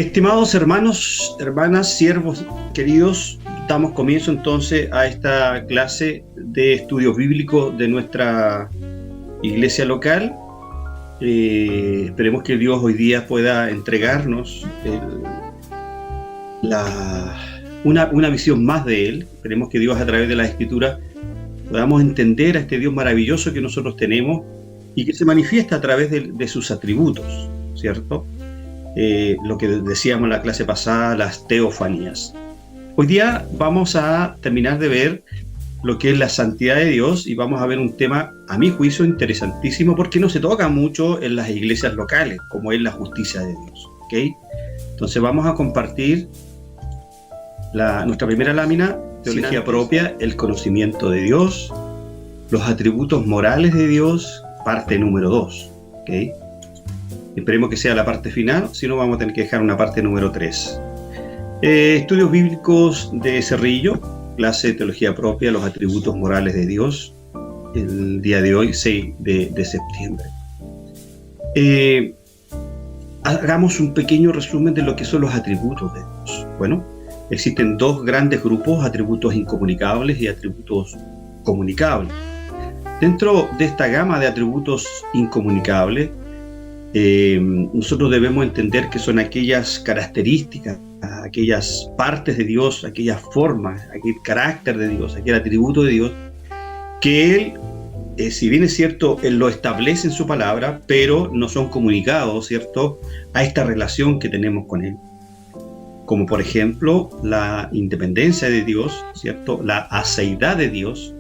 Estimados hermanos, hermanas, siervos queridos, damos comienzo entonces a esta clase de estudios bíblicos de nuestra iglesia local. Esperemos que Dios hoy día pueda entregarnos una visión más de Él. Esperemos que Dios, a través de la Escritura, podamos entender a este Dios maravilloso que nosotros tenemos y que se manifiesta a través de sus atributos, ¿cierto? Lo que decíamos en la clase pasada, las teofanías. Hoy día vamos a terminar de ver lo que es la santidad de Dios y vamos a ver un tema, a mi juicio, interesantísimo porque no se toca mucho en las iglesias locales, como es la justicia de Dios, ¿ok? Entonces vamos a compartir nuestra primera lámina, teología propia, el conocimiento de Dios, los atributos morales de Dios, parte número 2, ¿ok? Esperemos que sea la parte final, si no vamos a tener que dejar una parte número 3. Estudios bíblicos de Cerrillo, clase de teología propia, los atributos morales de Dios, el día de hoy, 6 de septiembre. Hagamos un pequeño resumen de lo que son los atributos de Dios. Bueno, existen dos grandes grupos, atributos incomunicables y atributos comunicables. Dentro de esta gama de atributos incomunicables, nosotros debemos entender que son aquellas características, aquellas partes de Dios, aquellas formas, aquel carácter de Dios, aquel atributo de Dios, que Él, si bien es cierto, Él lo establece en su palabra, pero no son comunicados, ¿cierto?, a esta relación que tenemos con Él. Como por ejemplo, la independencia de Dios, ¿cierto?, la aceidad de Dios.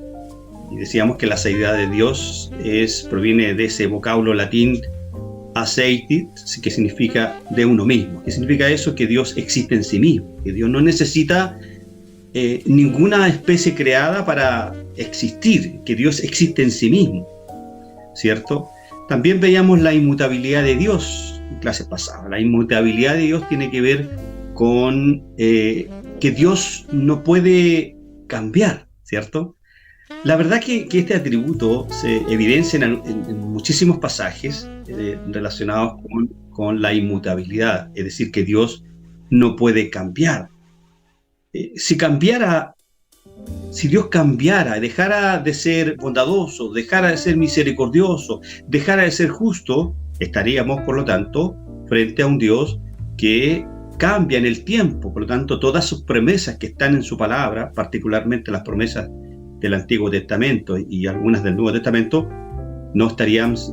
Y decíamos que la aceidad de Dios proviene de ese vocablo latín aceitit, que significa de uno mismo. ¿Qué significa eso? Que Dios existe en sí mismo, que Dios no necesita ninguna especie creada para existir, que Dios existe en sí mismo, ¿cierto? También veíamos la inmutabilidad de Dios en clase pasada. La inmutabilidad de Dios tiene que ver con que Dios no puede cambiar, ¿cierto? La verdad que este atributo se evidencia en muchísimos pasajes relacionados con la inmutabilidad, es decir, que Dios no puede cambiar. Si Dios cambiara, dejara de ser bondadoso, dejara de ser misericordioso, dejara de ser justo, estaríamos, por lo tanto, frente a un Dios que cambia en el tiempo. Por lo tanto, todas sus promesas que están en su palabra, particularmente las promesas del Antiguo Testamento y algunas del Nuevo Testamento, no estaríamos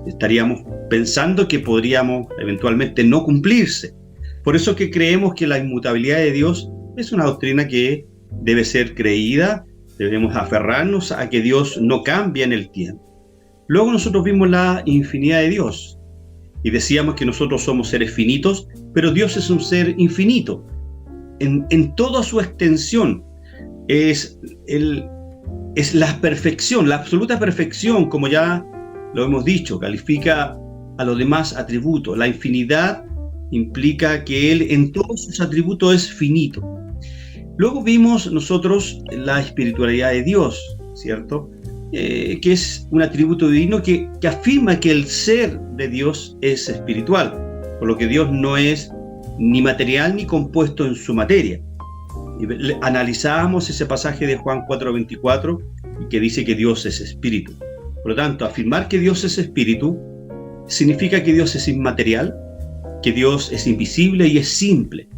pensando que podríamos eventualmente no cumplirse. Por eso que creemos que la inmutabilidad de Dios es una doctrina que debe ser creída, debemos aferrarnos a que Dios no cambia en el tiempo. Luego nosotros vimos la infinidad de Dios y decíamos que nosotros somos seres finitos, pero Dios es un ser infinito. En toda su extensión es la perfección, la absoluta perfección, como ya lo hemos dicho, califica a los demás atributos. La infinidad implica que Él en todos sus atributos es finito. Luego vimos nosotros la espiritualidad de Dios, ¿cierto? Que es un atributo divino que afirma que el ser de Dios es espiritual, por lo que Dios no es ni material ni compuesto en su materia. Analizábamos ese pasaje de Juan 4:24 y que dice que Dios es espíritu. Por lo tanto, afirmar que Dios es espíritu significa que Dios es inmaterial, que Dios es invisible y es simple.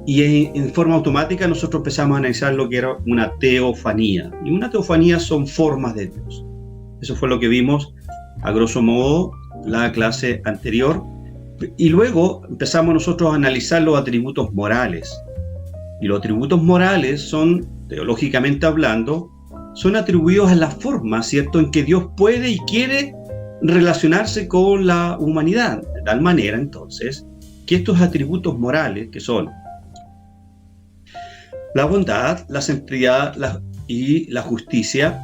Y en forma automática nosotros empezamos a analizar lo que era una teofanía. Y una teofanía son formas de Dios. Eso fue lo que vimos a grosso modo la clase anterior. Y luego empezamos nosotros a analizar los atributos morales. Y los atributos morales son, teológicamente hablando, son atribuidos a la forma, ¿cierto?, en que Dios puede y quiere relacionarse con la humanidad. De tal manera, entonces, que estos atributos morales, que son la bondad, la santidad y la justicia,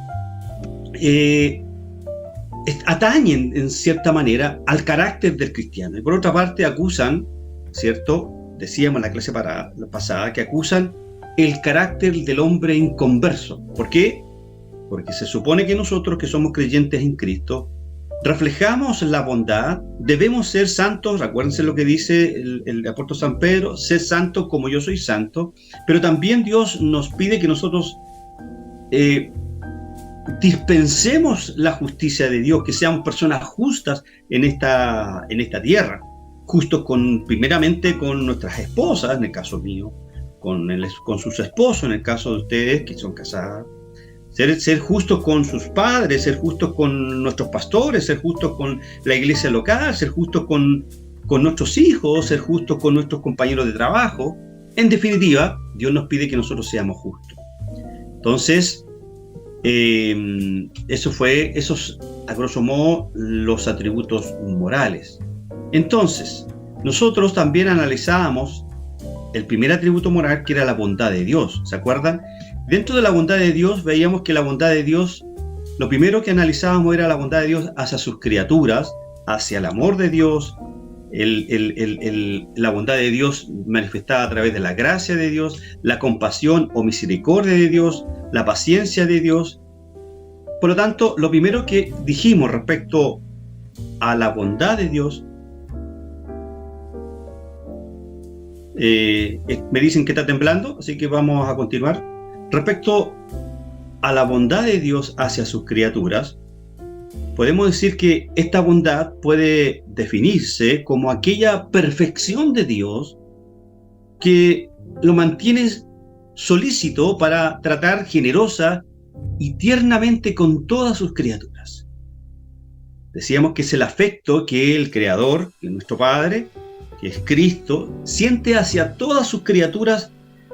atañen en cierta manera al carácter del cristiano. Y por otra parte acusan, ¿cierto?, decíamos en la clase pasada, que acusan el carácter del hombre inconverso. ¿Por qué? Porque se supone que nosotros que somos creyentes en Cristo reflejamos la bondad, debemos ser santos, acuérdense lo que dice el apóstol San Pedro, sé santo como yo soy santo, pero también Dios nos pide que nosotros dispensemos la justicia de Dios, que seamos personas justas en esta tierra, justos primeramente con nuestras esposas, en el caso mío, con sus esposos, en el caso de ustedes que son casadas, ser justos con sus padres, ser justos con nuestros pastores, ser justos con la iglesia local, ser justos con nuestros hijos, ser justos con nuestros compañeros de trabajo. En definitiva, Dios nos pide que nosotros seamos justos. Entonces, esos, a grosso modo, los atributos morales. Entonces, nosotros también analizábamos el primer atributo moral, que era la bondad de Dios. ¿Se acuerdan? Dentro de la bondad de Dios, veíamos que la bondad de Dios, lo primero que analizábamos era la bondad de Dios hacia sus criaturas, hacia el amor de Dios, la bondad de Dios manifestada a través de la gracia de Dios, la compasión o misericordia de Dios, la paciencia de Dios. Por lo tanto, lo primero que dijimos respecto a la bondad de Dios, me dicen que está temblando, así que vamos a continuar. Respecto a la bondad de Dios hacia sus criaturas, podemos decir que esta bondad puede definirse como aquella perfección de Dios que lo mantiene solícito para tratar generosa y tiernamente con todas sus criaturas. Decíamos que es el afecto que el Creador, que es nuestro Padre, que es Cristo, siente hacia todas sus criaturas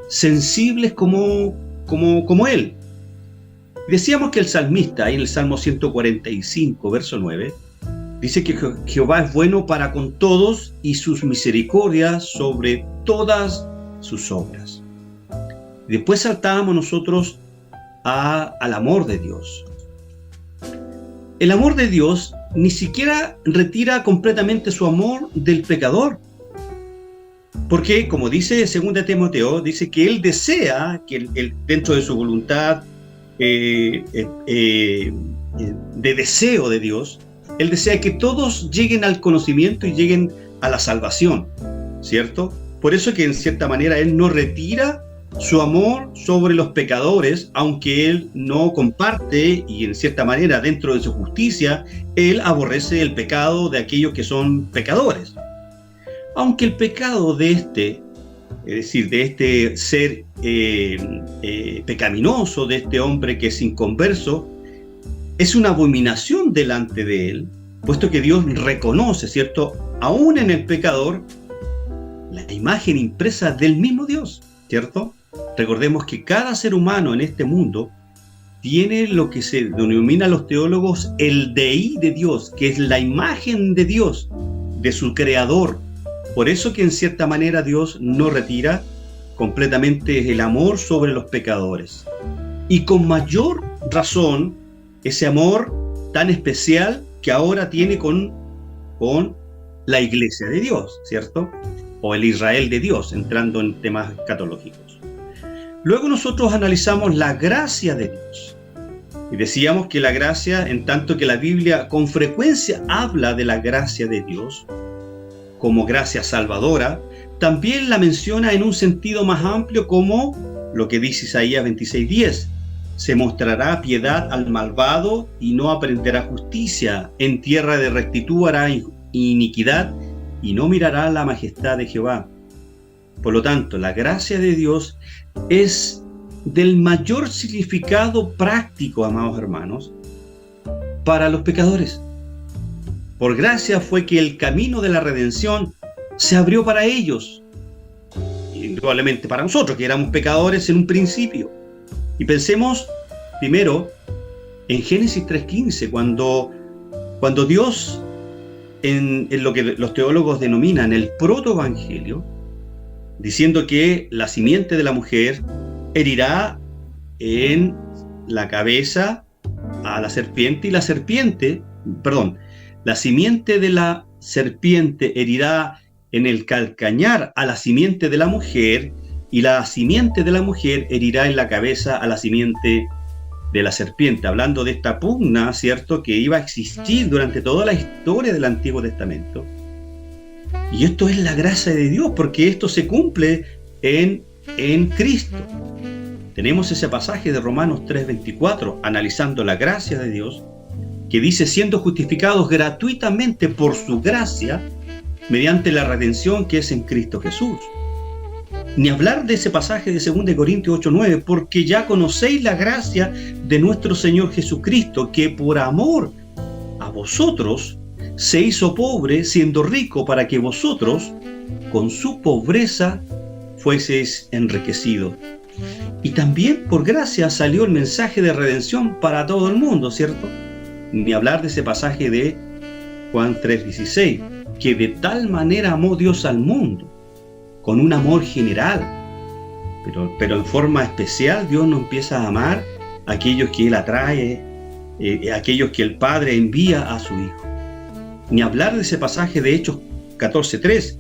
sensibles como Él. Decíamos que el salmista, en el Salmo 145, verso 9, dice que Jehová es bueno para con todos y sus misericordias sobre todas sus obras. Después saltábamos nosotros al amor de Dios. El amor de Dios ni siquiera retira completamente su amor del pecador. Porque, como dice 2 Timoteo, dice que Él desea que dentro de su voluntad de deseo de Dios, Él desea que todos lleguen al conocimiento y lleguen a la salvación, ¿cierto? Por eso que en cierta manera Él no retira su amor sobre los pecadores, aunque Él no comparte y en cierta manera dentro de su justicia, Él aborrece el pecado de aquellos que son pecadores. Aunque el pecado de es decir, de este ser pecaminoso, de este hombre que es inconverso, es una abominación delante de Él, puesto que Dios reconoce, ¿cierto?, aún en el pecador, la imagen impresa del mismo Dios, ¿cierto? Recordemos que cada ser humano en este mundo tiene lo que se denomina los teólogos el Dei de Dios, que es la imagen de Dios, de su Creador. Por eso que en cierta manera Dios no retira completamente el amor sobre los pecadores. Y con mayor razón, ese amor tan especial que ahora tiene con la Iglesia de Dios, ¿cierto? O el Israel de Dios, entrando en temas escatológicos. Luego nosotros analizamos la gracia de Dios. Y decíamos que la gracia, en tanto que la Biblia con frecuencia habla de la gracia de Dios, como gracia salvadora, también la menciona en un sentido más amplio como lo que dice Isaías 26:10. Se mostrará piedad al malvado y no aprenderá justicia. En tierra de rectitud hará iniquidad y no mirará la majestad de Jehová. Por lo tanto, la gracia de Dios es del mayor significado práctico, amados hermanos, para los pecadores. Por gracia fue que el camino de la redención se abrió para ellos, indudablemente para nosotros, que éramos pecadores en un principio. Y pensemos primero en Génesis 3:15, cuando Dios, en lo que los teólogos denominan el protoevangelio, diciendo que la simiente de la mujer herirá en la cabeza a la serpiente y la simiente de la serpiente herirá en el calcañar a la simiente de la mujer y la simiente de la mujer herirá en la cabeza a la simiente de la serpiente, hablando de esta pugna, ¿cierto?, que iba a existir durante toda la historia del Antiguo Testamento. Y esto es la gracia de Dios, porque esto se cumple en Cristo. Tenemos ese pasaje de Romanos 3:24, analizando la gracia de Dios, que dice: siendo justificados gratuitamente por su gracia, mediante la redención que es en Cristo Jesús. Ni hablar de ese pasaje de 2 Corintios 8:9, porque ya conocéis la gracia de nuestro Señor Jesucristo, que por amor a vosotros se hizo pobre, siendo rico, para que vosotros, con su pobreza, fueseis enriquecidos. Y también por gracia salió el mensaje de redención para todo el mundo, ¿cierto? Ni hablar de ese pasaje de Juan 3:16, que de tal manera amó Dios al mundo, con un amor general, pero en forma especial Dios nos empieza a amar a aquellos que Él atrae, aquellos que el Padre envía a su Hijo. Ni hablar de ese pasaje de Hechos 14:3,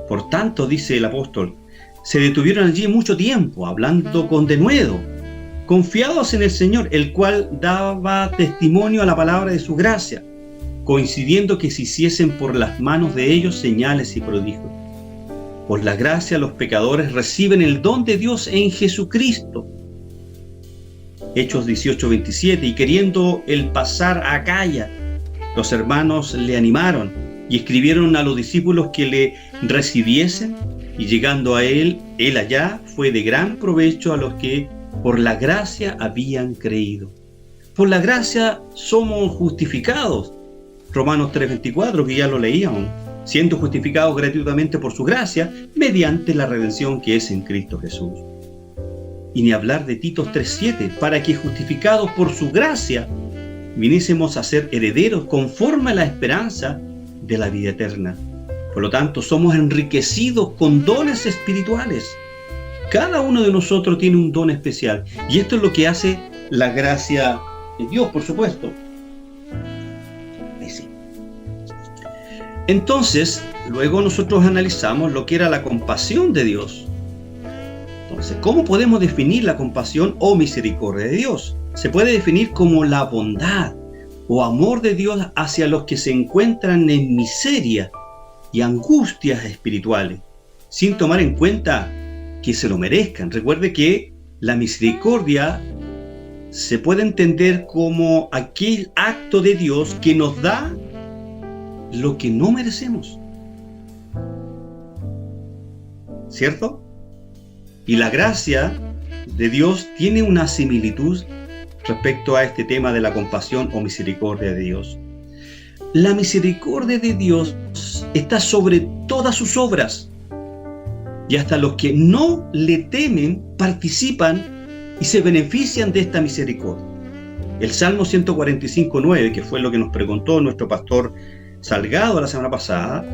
por tanto, dice el apóstol, se detuvieron allí mucho tiempo, hablando con denuedo, confiados en el Señor, el cual daba testimonio a la palabra de su gracia, coincidiendo que se hiciesen por las manos de ellos señales y prodigios. Por la gracia los pecadores reciben el don de Dios en Jesucristo. Hechos 18:27, y queriendo él pasar a Acaya, los hermanos le animaron y escribieron a los discípulos que le recibiesen, y llegando a él allá fue de gran provecho a los que por la gracia habían creído. Por la gracia somos justificados. Romanos 3:24, que ya lo leíamos, siendo justificados gratuitamente por su gracia, mediante la redención que es en Cristo Jesús. Y ni hablar de Tito 3:7, para que justificados por su gracia, viniésemos a ser herederos conforme a la esperanza de la vida eterna. Por lo tanto, somos enriquecidos con dones espirituales. Cada uno de nosotros tiene un don especial. Y esto es lo que hace la gracia de Dios, por supuesto. Ahí sí. Entonces, luego nosotros analizamos lo que era la compasión de Dios. Entonces, ¿cómo podemos definir la compasión o misericordia de Dios? Se puede definir como la bondad o amor de Dios hacia los que se encuentran en miseria y angustias espirituales, sin tomar en cuenta que se lo merezcan. Recuerde que la misericordia se puede entender como aquel acto de Dios que nos da lo que no merecemos, ¿cierto? Y la gracia de Dios tiene una similitud respecto a este tema de la compasión o misericordia de Dios. La misericordia de Dios está sobre todas sus obras, y hasta los que no le temen participan y se benefician de esta misericordia. El Salmo 145:9, que fue lo que nos preguntó nuestro pastor Salgado la semana pasada,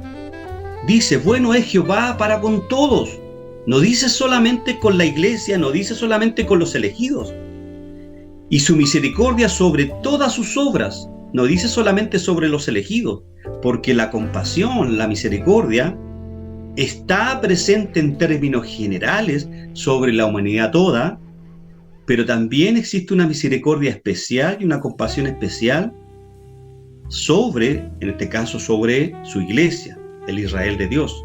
dice: bueno es Jehová para con todos. No dice solamente con la iglesia, no dice solamente con los elegidos. Y su misericordia sobre todas sus obras, no dice solamente sobre los elegidos, porque la compasión, la misericordia, está presente en términos generales sobre la humanidad toda, pero también existe una misericordia especial y una compasión especial sobre, en este caso, sobre su iglesia, el Israel de Dios.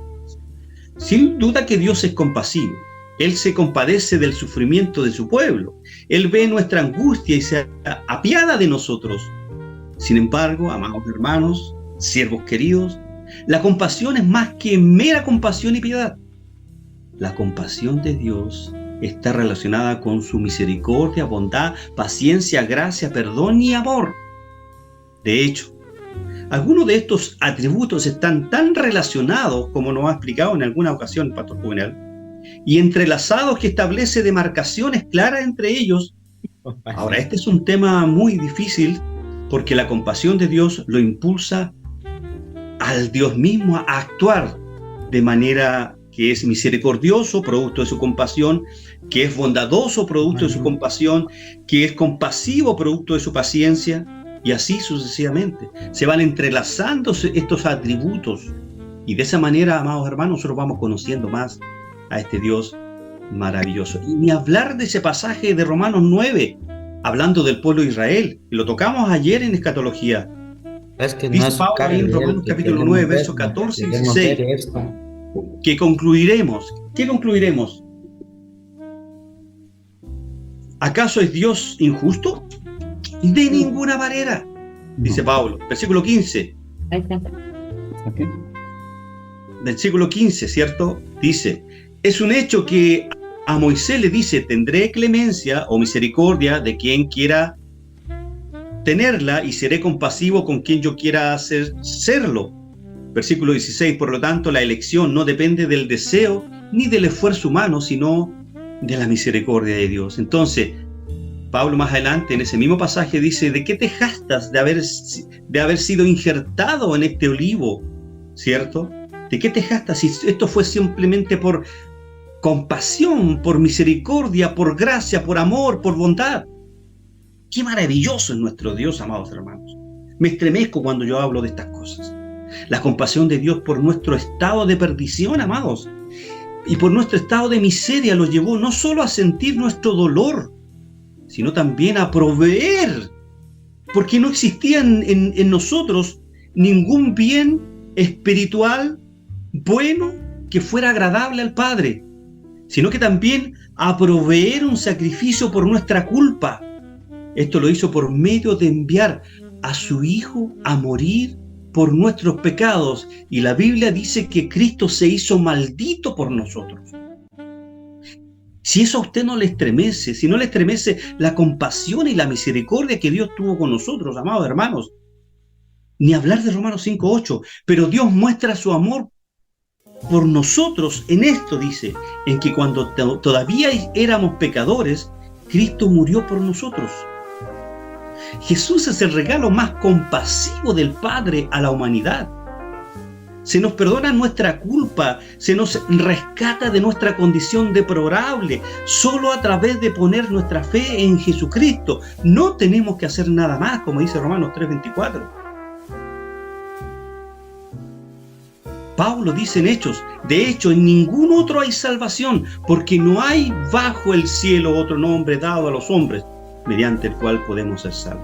Sin duda que Dios es compasivo. Él se compadece del sufrimiento de su pueblo. Él ve nuestra angustia y se apiada de nosotros. Sin embargo, amados hermanos, siervos queridos, la compasión es más que mera compasión y piedad. La compasión de Dios está relacionada con su misericordia, bondad, paciencia, gracia, perdón y amor. De hecho, algunos de estos atributos están tan relacionados, como nos ha explicado en alguna ocasión el pastor Juvenal, y entrelazados que establece demarcaciones claras entre ellos. Ahora, este es un tema muy difícil porque la compasión de Dios lo impulsa al Dios mismo a actuar de manera que es misericordioso, producto de su compasión, que es bondadoso, producto de su compasión, que es compasivo, producto de su paciencia, y así sucesivamente. Se van entrelazando estos atributos, y de esa manera, amados hermanos, nosotros vamos conociendo más a este Dios maravilloso. Y ni hablar de ese pasaje de Romanos 9, hablando del pueblo de Israel. Y lo tocamos ayer en escatología. Es que no Dice es Pablo ahí en Romanos que capítulo queremos 9, versos verlo, 14 y queremos 16, ver esto. que concluiremos. ¿Qué concluiremos? ¿Acaso es Dios injusto? De ninguna manera, dice Pablo. Versículo 15. Okay. Versículo 15, ¿cierto? Dice, es un hecho que a Moisés le dice, tendré clemencia o misericordia de quien quiera tenerla y seré compasivo con quien yo quiera serlo. Versículo 16, por lo tanto, la elección no depende del deseo ni del esfuerzo humano, sino de la misericordia de Dios. Entonces, Pablo más adelante en ese mismo pasaje dice, ¿de qué te jactas de haber sido injertado en este olivo? ¿Cierto? ¿De qué te jactas si esto fue simplemente por compasión, por misericordia, por gracia, por amor, por bondad? Qué maravilloso es nuestro Dios, amados hermanos. Me estremezco cuando yo hablo de estas cosas. La compasión de Dios por nuestro estado de perdición, amados, y por nuestro estado de miseria lo llevó no solo a sentir nuestro dolor, sino también a proveer, porque no existía en nosotros ningún bien espiritual bueno que fuera agradable al Padre, sino que también a proveer un sacrificio por nuestra culpa. Esto lo hizo por medio de enviar a su Hijo a morir por nuestros pecados. Y la Biblia dice que Cristo se hizo maldito por nosotros. Si eso a usted no le estremece, si no le estremece la compasión y la misericordia que Dios tuvo con nosotros, amados hermanos, ni hablar de Romanos 5:8, pero Dios muestra su amor por nosotros en esto, dice, en que cuando todavía éramos pecadores, Cristo murió por nosotros. Jesús es el regalo más compasivo del Padre a la humanidad. Se nos perdona nuestra culpa, se nos rescata de nuestra condición deplorable, solo a través de poner nuestra fe en Jesucristo. No tenemos que hacer nada más, como dice Romanos 3:24. Pablo dice en Hechos, de hecho en ningún otro hay salvación, porque no hay bajo el cielo otro nombre dado a los hombres, mediante el cual podemos ser salvos.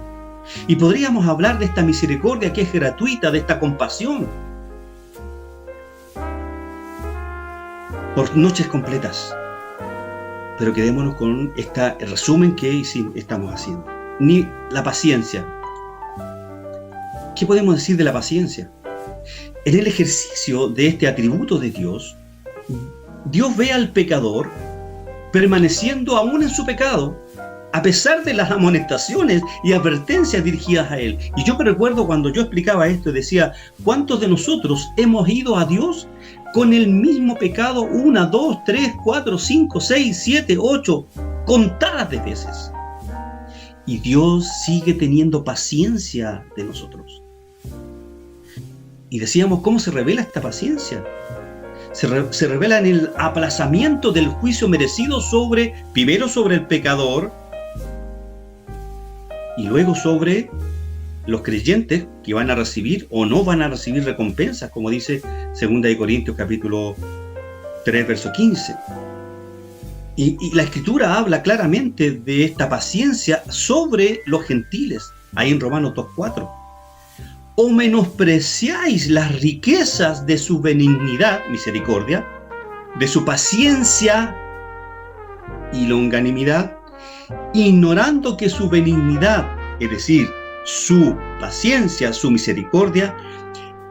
Y podríamos hablar de esta misericordia que es gratuita, de esta compasión, por noches completas. Pero quedémonos con este resumen que estamos haciendo. Ni la paciencia. ¿Qué podemos decir de la paciencia? En el ejercicio de este atributo de Dios, Dios ve al pecador permaneciendo aún en su pecado, a pesar de las amonestaciones y advertencias dirigidas a él. Y yo me recuerdo cuando yo explicaba esto, decía, ¿cuántos de nosotros hemos ido a Dios con el mismo pecado 1, 2, 3, 4, 5, 6, 7, 8, contadas de veces? Y Dios sigue teniendo paciencia de nosotros. Y decíamos, ¿cómo se revela esta paciencia? Se revela en el aplazamiento del juicio merecido primero sobre el pecador y luego sobre los creyentes que van a recibir o no van a recibir recompensas, como dice 2 Corintios capítulo 3, verso 15. Y la Escritura habla claramente de esta paciencia sobre los gentiles, ahí en Romanos 2:4. ¿O menospreciáis las riquezas de su benignidad, misericordia, de su paciencia y longanimidad, ignorando que su benignidad, es decir, su paciencia, su misericordia,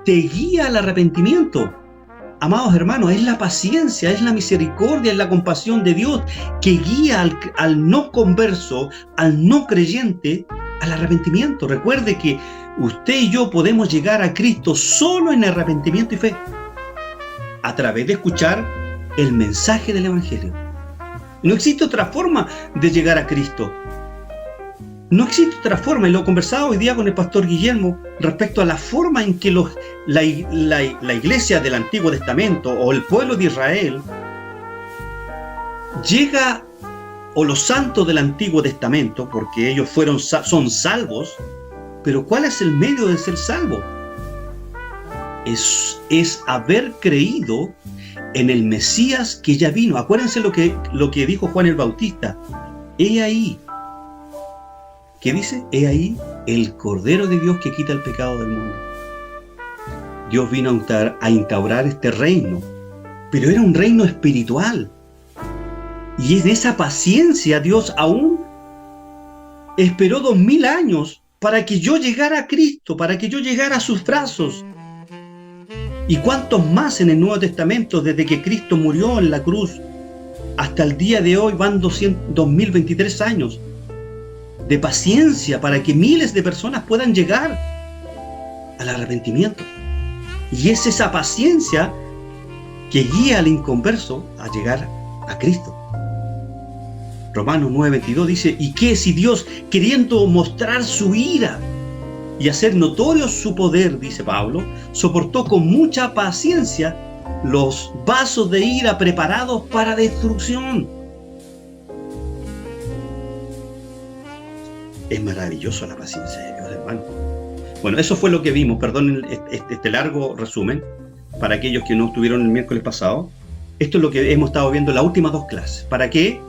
te guía al arrepentimiento? Amados hermanos, es la paciencia, es la misericordia, es la compasión de Dios que guía al no converso, al no creyente, al arrepentimiento. Recuerde que usted y yo podemos llegar a Cristo solo en arrepentimiento y fe, a través de escuchar el mensaje del Evangelio. No existe otra forma de llegar a Cristo. No existe otra forma, y lo conversaba hoy día con el pastor Guillermo respecto a la forma en que la iglesia del Antiguo Testamento o el pueblo de Israel llega, o los santos del Antiguo Testamento, porque ellos son salvos. Pero ¿cuál es el medio de ser salvo? Es haber creído en el Mesías que ya vino. Acuérdense lo que dijo Juan el Bautista. He ahí ¿Qué dice? He ahí el Cordero de Dios que quita el pecado del mundo. Dios vino a instaurar este reino, pero era un reino espiritual. Y en esa paciencia Dios aún esperó 2000 años para que yo llegara a Cristo, para que yo llegara a sus brazos. ¿Y cuántos más en el Nuevo Testamento, desde que Cristo murió en la cruz hasta el día de hoy, van 2023 años de paciencia para que miles de personas puedan llegar al arrepentimiento? Y es esa paciencia que guía al inconverso a llegar a Cristo. Romanos 9:22 dice, ¿y qué si Dios, queriendo mostrar su ira y hacer notorio su poder, dice Pablo, soportó con mucha paciencia los vasos de ira preparados para destrucción? Es maravilloso la paciencia de Dios, hermano. Bueno, eso fue lo que vimos, perdón este largo resumen, para aquellos que no estuvieron el miércoles pasado. Esto es lo que hemos estado viendo en las últimas 2 clases. ¿Para qué?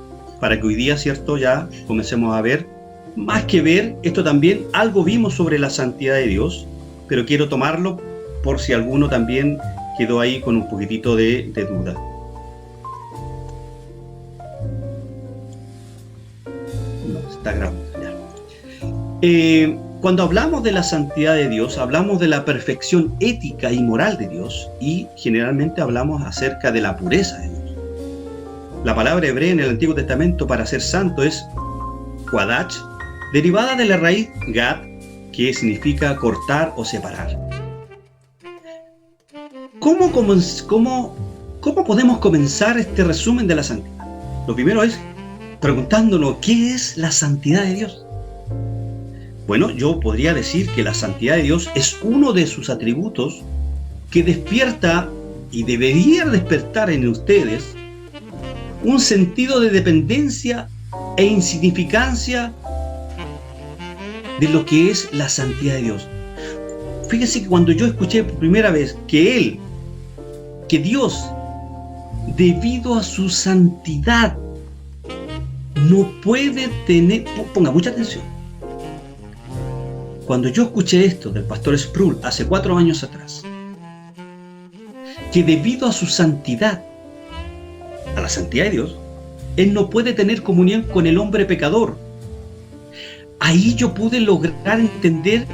Para que hoy día, ¿cierto?, ya comencemos a ver, más que ver, esto también, algo vimos sobre la santidad de Dios, pero quiero tomarlo por si alguno también quedó ahí con un poquitito de duda. No, está grabando ya. Cuando hablamos de la santidad de Dios, hablamos de la perfección ética y moral de Dios, y generalmente hablamos acerca de la pureza de Dios. La palabra hebrea en el Antiguo Testamento para ser santo es Quadach, derivada de la raíz Gad, que significa cortar o separar. ¿Cómo podemos comenzar este resumen de la santidad? Lo primero es preguntándonos, ¿qué es la santidad de Dios? Bueno, yo podría decir que la santidad de Dios es uno de sus atributos que despierta y debería despertar en ustedes un sentido de dependencia e insignificancia de lo que es la santidad de Dios. Fíjense que cuando yo escuché por primera vez que Dios, debido a su santidad, no puede tener, ponga mucha atención. Cuando yo escuché esto del pastor Sproul hace 4 años atrás, que debido a su santidad, a la santidad de Dios, Él no puede tener comunión con el hombre pecador. Ahí yo pude lograr entender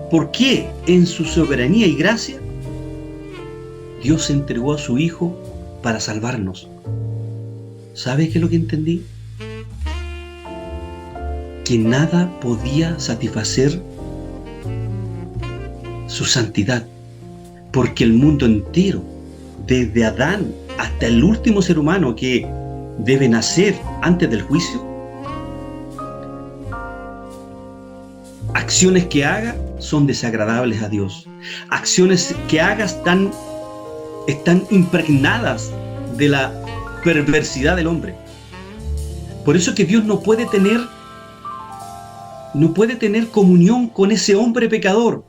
por qué en su soberanía y gracia Dios entregó a su Hijo para salvarnos. ¿Sabe qué es lo que entendí? Que nada podía satisfacer su santidad, porque el mundo entero, desde Adán hasta el último ser humano que debe nacer antes del juicio, acciones que haga son desagradables a Dios. Acciones que haga están impregnadas de la perversidad del hombre. Por eso que Dios no puede tener comunión con ese hombre pecador.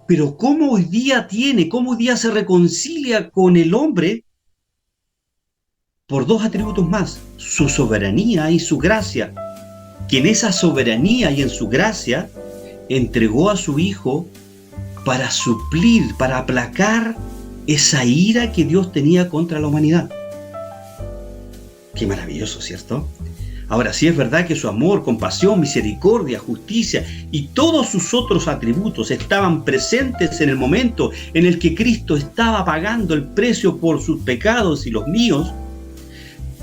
Pero cómo hoy día se reconcilia con el hombre por 2 atributos más: su soberanía y su gracia, que en esa soberanía y en su gracia entregó a su Hijo para suplir, para aplacar esa ira que Dios tenía contra la humanidad. Qué maravilloso, ¿cierto? Ahora, sí es verdad que su amor, compasión, misericordia, justicia y todos sus otros atributos estaban presentes en el momento en el que Cristo estaba pagando el precio por sus pecados y los míos,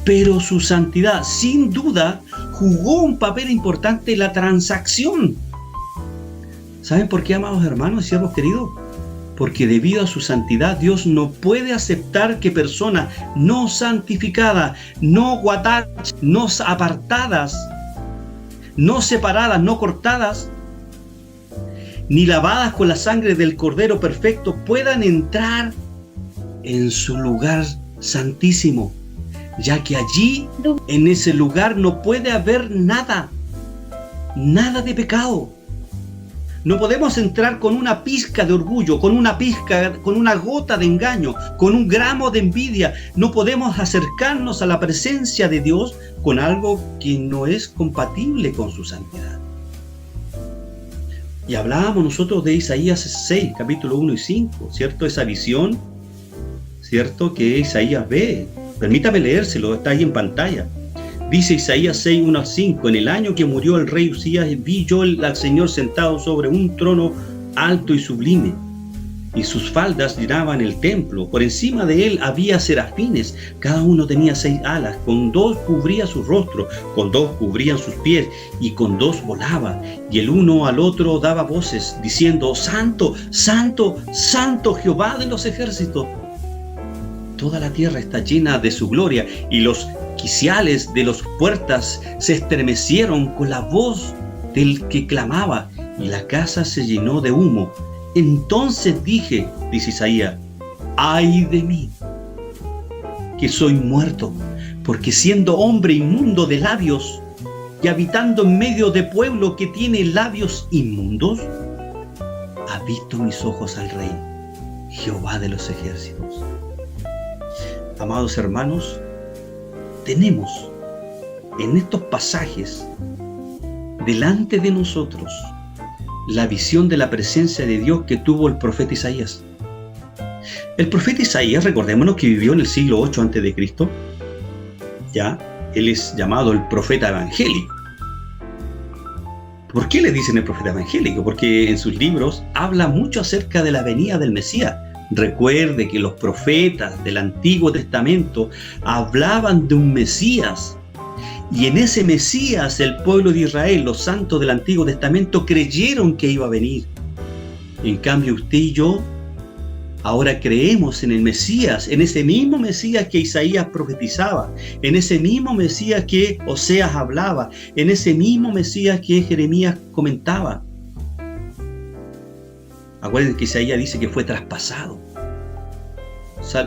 pero su santidad, sin duda, jugó un papel importante en la transacción. ¿Saben por qué, amados hermanos y siervos queridos? Porque debido a su santidad, Dios no puede aceptar que personas no santificadas, no guatach, no apartadas, no separadas, no cortadas, ni lavadas con la sangre del Cordero perfecto, puedan entrar en su lugar santísimo, ya que allí, en ese lugar, no puede haber nada de pecado. No podemos entrar con una pizca de orgullo, con una gota de engaño, con un gramo de envidia. No podemos acercarnos a la presencia de Dios con algo que no es compatible con su santidad. Y hablábamos nosotros de Isaías 6, capítulo 1 y 5, ¿cierto? Esa visión, ¿cierto? Que Isaías ve. Permítame leérselo, está ahí en pantalla. Dice Isaías 6, 1 al 5, en el año que murió el rey Usías, vi yo al Señor sentado sobre un trono alto y sublime, y sus faldas llenaban el templo. Por encima de él había serafines, cada uno tenía 6 alas, con 2 cubría su rostro, con 2 cubrían sus pies, y con 2 volaba, y el uno al otro daba voces, diciendo: Santo, Santo, Santo Jehová de los ejércitos. Toda la tierra está llena de su gloria, y los quiciales de las puertas se estremecieron con la voz del que clamaba, y la casa se llenó de humo. Entonces dije, dice Isaías: ay de mí, que soy muerto, porque siendo hombre inmundo de labios y habitando en medio de pueblo que tiene labios inmundos, ha visto mis ojos al Rey, Jehová de los ejércitos. Amados hermanos, tenemos en estos pasajes delante de nosotros la visión de la presencia de Dios que tuvo el profeta Isaías. El profeta Isaías, recordémonos que vivió en el siglo 8 a.C. Ya, él es llamado el profeta evangélico. ¿Por qué le dicen el profeta evangélico? Porque en sus libros habla mucho acerca de la venida del Mesías. Recuerde que los profetas del Antiguo Testamento hablaban de un Mesías, y en ese Mesías el pueblo de Israel, los santos del Antiguo Testamento, creyeron que iba a venir. En cambio, usted y yo ahora creemos en el Mesías, en ese mismo Mesías que Isaías profetizaba, en ese mismo Mesías que Oseas hablaba, en ese mismo Mesías que Jeremías comentaba. Acuérdense que Isaías dice que fue traspasado.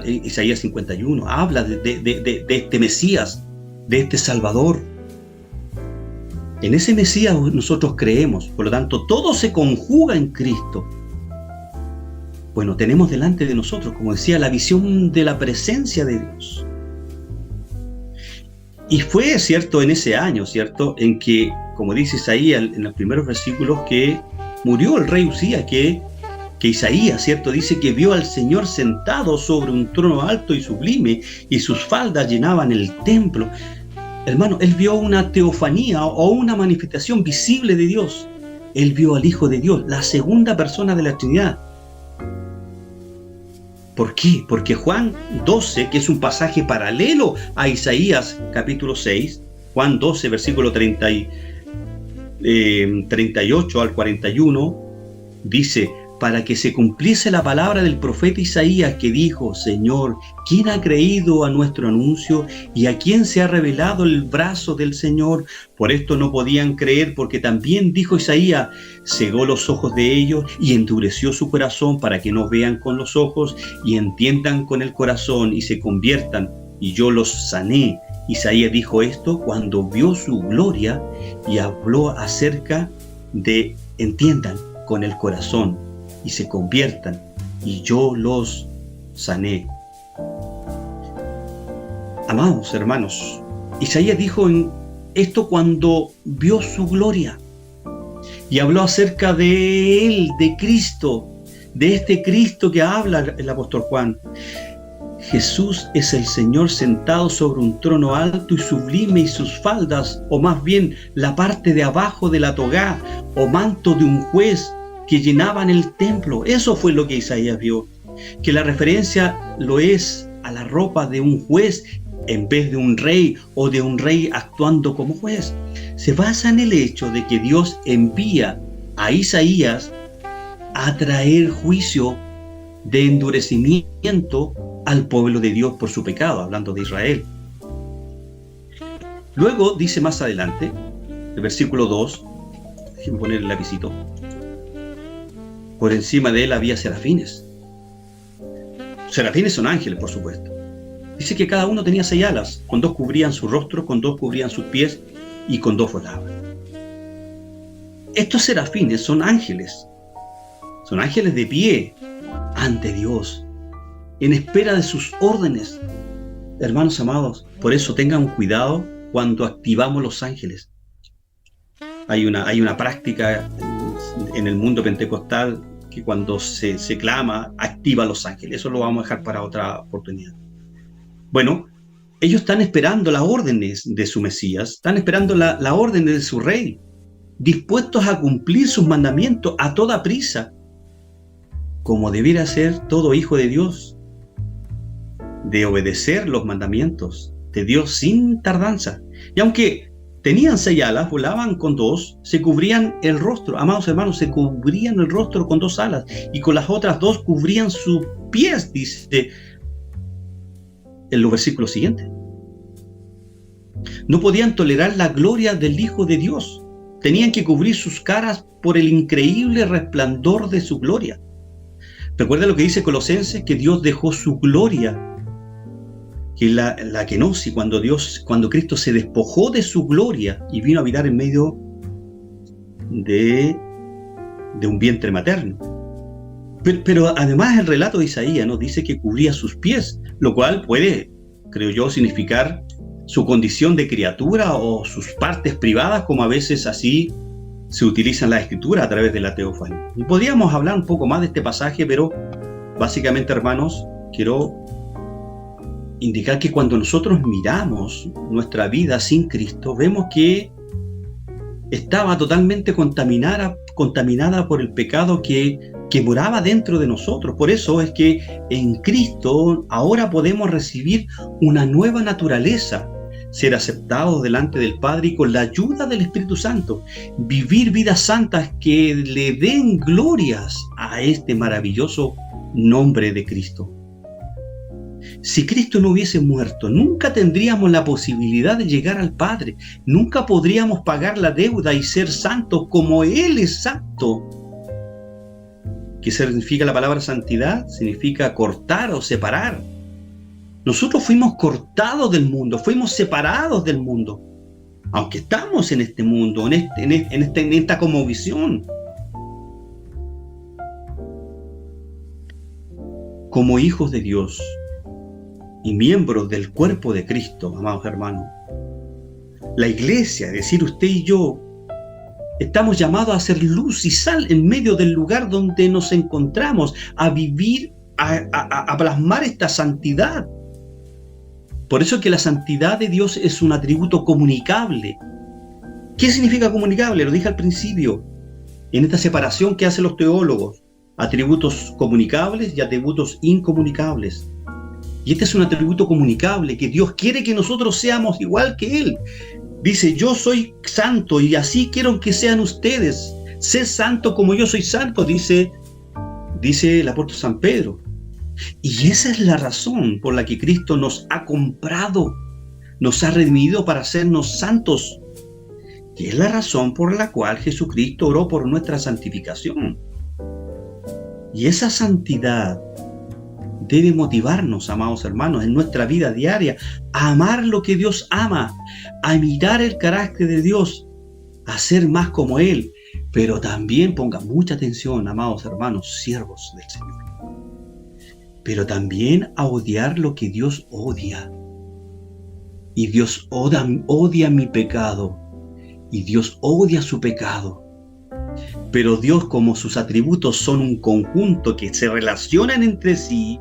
Isaías 51 habla de este Mesías, de este Salvador. En ese Mesías nosotros creemos, por lo tanto todo se conjuga en Cristo. Bueno, tenemos delante de nosotros, como decía, la visión de la presencia de Dios. Y fue, cierto, en ese año, cierto, en que, como dice Isaías en los primeros versículos, que murió el rey Usías, que Isaías, cierto, dice que vio al Señor sentado sobre un trono alto y sublime, y sus faldas llenaban el templo. Hermano, él vio una teofanía o una manifestación visible de Dios. Él vio al Hijo de Dios, la segunda persona de la Trinidad. ¿Por qué? Porque Juan 12, que es un pasaje paralelo a Isaías capítulo 6, Juan 12, versículo 38 al 41, dice: para que se cumpliese la palabra del profeta Isaías, que dijo: Señor, ¿quién ha creído a nuestro anuncio? ¿Y a quién se ha revelado el brazo del Señor? Por esto no podían creer, porque también dijo Isaías: cegó los ojos de ellos y endureció su corazón, para que no vean con los ojos y entiendan con el corazón y se conviertan, y yo los sané. Isaías dijo esto cuando vio su gloria, y habló acerca de entiendan con el corazón y se conviertan, y yo los sané. Amados hermanos, Isaías dijo en esto cuando vio su gloria, y habló acerca de él, de Cristo, de este Cristo que habla el apóstol Juan. Jesús es el Señor sentado sobre un trono alto y sublime, y sus faldas, o más bien la parte de abajo de la togá o manto de un juez, que llenaban el templo. Eso fue lo que Isaías vio, que la referencia lo es a la ropa de un juez en vez de un rey, o de un rey actuando como juez. Se basa en el hecho de que Dios envía a Isaías a traer juicio de endurecimiento al pueblo de Dios por su pecado, hablando de Israel. Luego dice más adelante, el versículo 2, déjenme poner el lapicito: por encima de él había serafines. Serafines son ángeles, por supuesto. Dice que cada uno tenía 6 alas, con 2 cubrían su rostro, con 2 cubrían sus pies, y con 2 volaban. Estos serafines son ángeles de pie ante Dios, en espera de sus órdenes. Hermanos amados, por eso tengan cuidado cuando activamos los ángeles. Hay una práctica en el mundo pentecostal que cuando se clama, activa los ángeles. Eso lo vamos a dejar para otra oportunidad. Bueno, ellos están esperando las órdenes de su Mesías, están esperando la orden de su Rey, dispuestos a cumplir sus mandamientos a toda prisa, como debiera ser todo hijo de Dios, de obedecer los mandamientos de Dios sin tardanza. Y aunque tenían 6 alas, volaban con 2, se cubrían el rostro. Amados hermanos, se cubrían el rostro con 2 alas y con las otras 2 cubrían sus pies, dice en los versículos siguientes. No podían tolerar la gloria del Hijo de Dios. Tenían que cubrir sus caras por el increíble resplandor de su gloria. Recuerda lo que dice Colosenses, que Dios dejó su gloria, que la kenosis, cuando Cristo se despojó de su gloria y vino a habitar en medio de un vientre materno. Pero además el relato de Isaías nos dice que cubría sus pies, lo cual puede, creo yo, significar su condición de criatura o sus partes privadas, como a veces así se utiliza en la Escritura a través de la teofanía. Y podríamos hablar un poco más de este pasaje, pero básicamente, hermanos, quiero indicar que cuando nosotros miramos nuestra vida sin Cristo, vemos que estaba totalmente contaminada por el pecado que moraba dentro de nosotros. Por eso es que en Cristo ahora podemos recibir una nueva naturaleza, ser aceptados delante del Padre y con la ayuda del Espíritu Santo, vivir vidas santas que le den glorias a este maravilloso nombre de Cristo. Si Cristo no hubiese muerto, nunca tendríamos la posibilidad de llegar al Padre, nunca podríamos pagar la deuda y ser santos como Él es santo. ¿Qué significa la palabra santidad? Significa cortar o separar. Nosotros fuimos cortados del mundo, fuimos separados del mundo, aunque estamos en este mundo, en esta cosmovisión. Como hijos de Dios y miembros del cuerpo de Cristo, amados hermanos, la iglesia, es decir, usted y yo, estamos llamados a ser luz y sal en medio del lugar donde nos encontramos, a vivir, a plasmar esta santidad. Por eso que la santidad de Dios es un atributo comunicable. ¿Qué significa comunicable? Lo dije al principio, en esta separación que hacen los teólogos, atributos comunicables y atributos incomunicables. Y este es un atributo comunicable, que Dios quiere que nosotros seamos igual que Él. Dice, yo soy santo y así quiero que sean ustedes. Sé santo como yo soy santo, dice el apóstol San Pedro. Y esa es la razón por la que Cristo nos ha comprado, nos ha redimido para hacernos santos. Y es la razón por la cual Jesucristo oró por nuestra santificación. Y esa santidad debe motivarnos, amados hermanos, en nuestra vida diaria, a amar lo que Dios ama, a mirar el carácter de Dios, a ser más como Él, pero también pongan mucha atención, amados hermanos, siervos del Señor, pero también a odiar lo que Dios odia. Y Dios odia mi pecado, y Dios odia su pecado. Pero Dios, como sus atributos son un conjunto que se relacionan entre sí,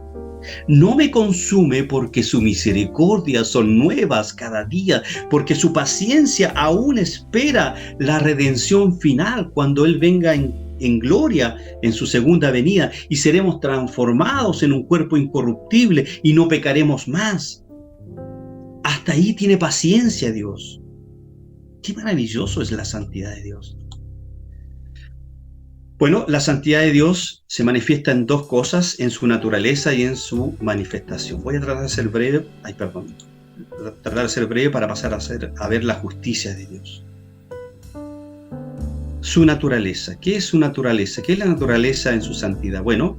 no me consume porque su misericordia son nuevas cada día, porque su paciencia aún espera la redención final cuando Él venga en gloria en su segunda venida y seremos transformados en un cuerpo incorruptible y no pecaremos más. Hasta ahí tiene paciencia Dios. Qué maravilloso es la santidad de Dios. Bueno, la santidad de Dios se manifiesta en 2 cosas, en su naturaleza y en su manifestación. Voy a tratar de ser breve, para pasar a ver la justicia de Dios. Su naturaleza. ¿Qué es su naturaleza? ¿Qué es la naturaleza en su santidad? Bueno,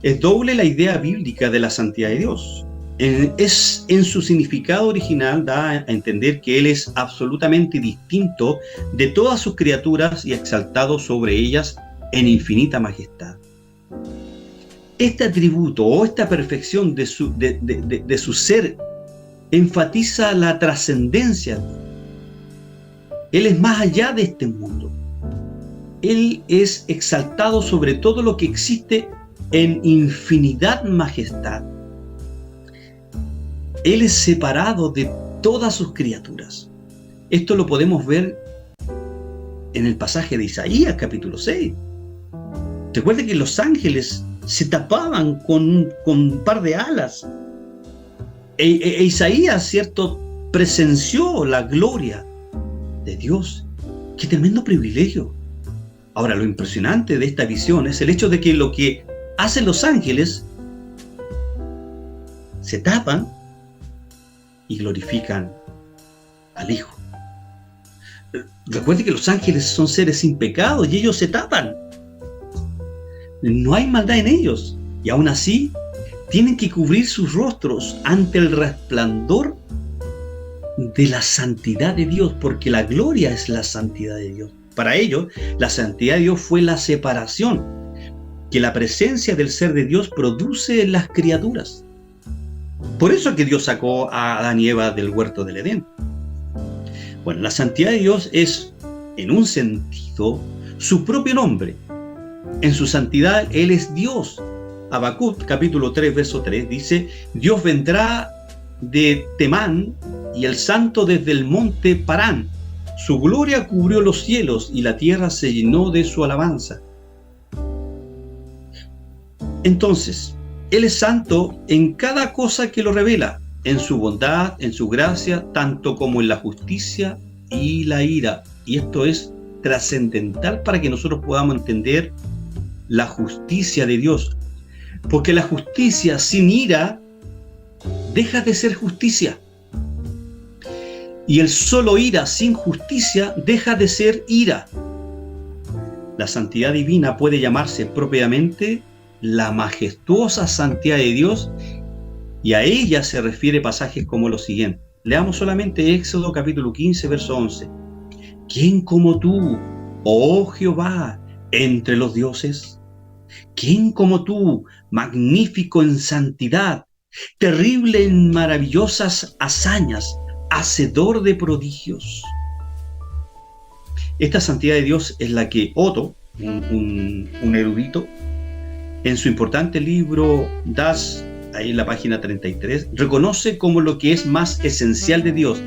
es doble la idea bíblica de la santidad de Dios. En su significado original da a entender que Él es absolutamente distinto de todas sus criaturas y exaltado sobre ellas en infinita majestad. Este atributo o esta perfección de su ser enfatiza la trascendencia. Él es más allá de este mundo. Él es exaltado sobre todo lo que existe en infinidad majestad. Él es separado de todas sus criaturas. Esto lo podemos ver en el pasaje de Isaías, capítulo 6. Recuerden que los ángeles se tapaban con un par de alas. Isaías, ¿cierto?, presenció la gloria de Dios. ¡Qué tremendo privilegio! Ahora, lo impresionante de esta visión es el hecho de que lo que hacen los ángeles se tapan y glorifican al Hijo. Recuerde que los ángeles son seres sin pecado y ellos se tapan. No hay maldad en ellos y aún así tienen que cubrir sus rostros ante el resplandor de la santidad de Dios, porque la gloria es la santidad de Dios. Para ellos, la santidad de Dios fue la separación que la presencia del ser de Dios produce en las criaturas. Por eso es que Dios sacó a Adán y Eva del huerto del Edén. Bueno, la santidad de Dios es, en un sentido, su propio nombre. En su santidad, Él es Dios. Habacuc, capítulo 3, verso 3, dice: Dios vendrá de Temán y el santo desde el monte Parán. Su gloria cubrió los cielos y la tierra se llenó de su alabanza. Entonces, Él es santo en cada cosa que lo revela, en su bondad, en su gracia, tanto como en la justicia y la ira. Y esto es trascendental para que nosotros podamos entender la justicia de Dios. Porque la justicia sin ira deja de ser justicia. Y el solo ira sin justicia deja de ser ira. La santidad divina puede llamarse propiamente la majestuosa santidad de Dios, y a ella se refiere pasajes como los siguientes. Leamos solamente Éxodo capítulo 15, verso 11. ¿Quién como tú, oh Jehová, entre los dioses? ¿Quién como tú, magnífico en santidad, terrible en maravillosas hazañas, hacedor de prodigios? Esta santidad de Dios es la que Otto, un erudito, en su importante libro Das, ahí en la página 33, reconoce como lo que es más esencial de Dios,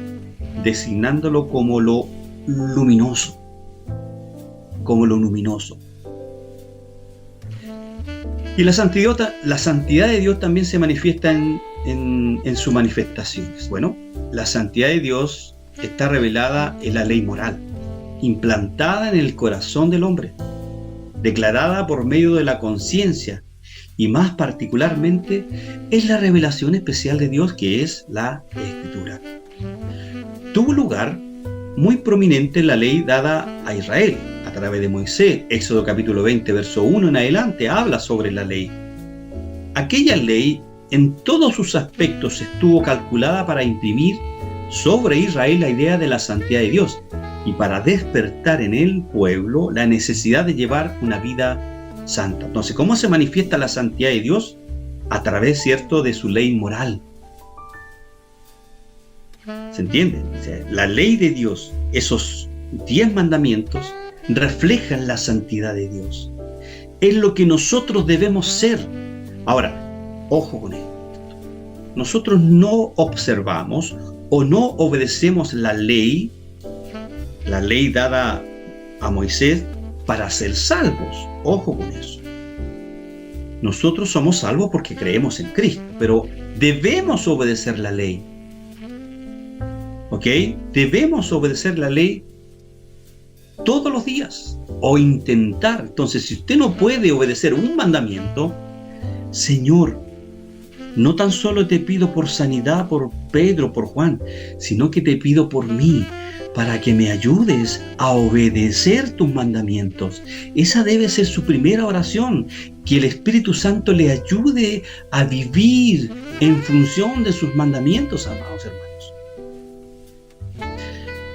designándolo como lo luminoso. Como lo luminoso. Y la santidad de Dios también se manifiesta en sus manifestaciones. Bueno, la santidad de Dios está revelada en la ley moral, implantada en el corazón del hombre, declarada por medio de la conciencia, y más particularmente es la revelación especial de Dios, que es la Escritura. Tuvo lugar muy prominente en la ley dada a Israel a través de Moisés. Éxodo capítulo 20, verso 1 en adelante habla sobre la ley. Aquella ley en todos sus aspectos estuvo calculada para imprimir sobre Israel la idea de la santidad de Dios y para despertar en el pueblo la necesidad de llevar una vida santa. Entonces, ¿cómo se manifiesta la santidad de Dios? A través, ¿cierto?, de su ley moral. ¿Se entiende? O sea, la ley de Dios, esos 10 mandamientos, reflejan la santidad de Dios. Es lo que nosotros debemos ser. Ahora, ojo con esto. Nosotros no observamos o no obedecemos la ley dada a Moisés para ser salvos. Ojo con eso. Nosotros somos salvos porque creemos en Cristo, pero debemos obedecer la ley. ¿Ok? Debemos obedecer la ley todos los días o intentar. Entonces, si usted no puede obedecer un mandamiento, Señor, no tan solo te pido por sanidad, por Pedro, por Juan, sino que te pido por mí, para que me ayudes a obedecer tus mandamientos. Esa debe ser su primera oración, que el Espíritu Santo le ayude a vivir en función de sus mandamientos, amados hermanos.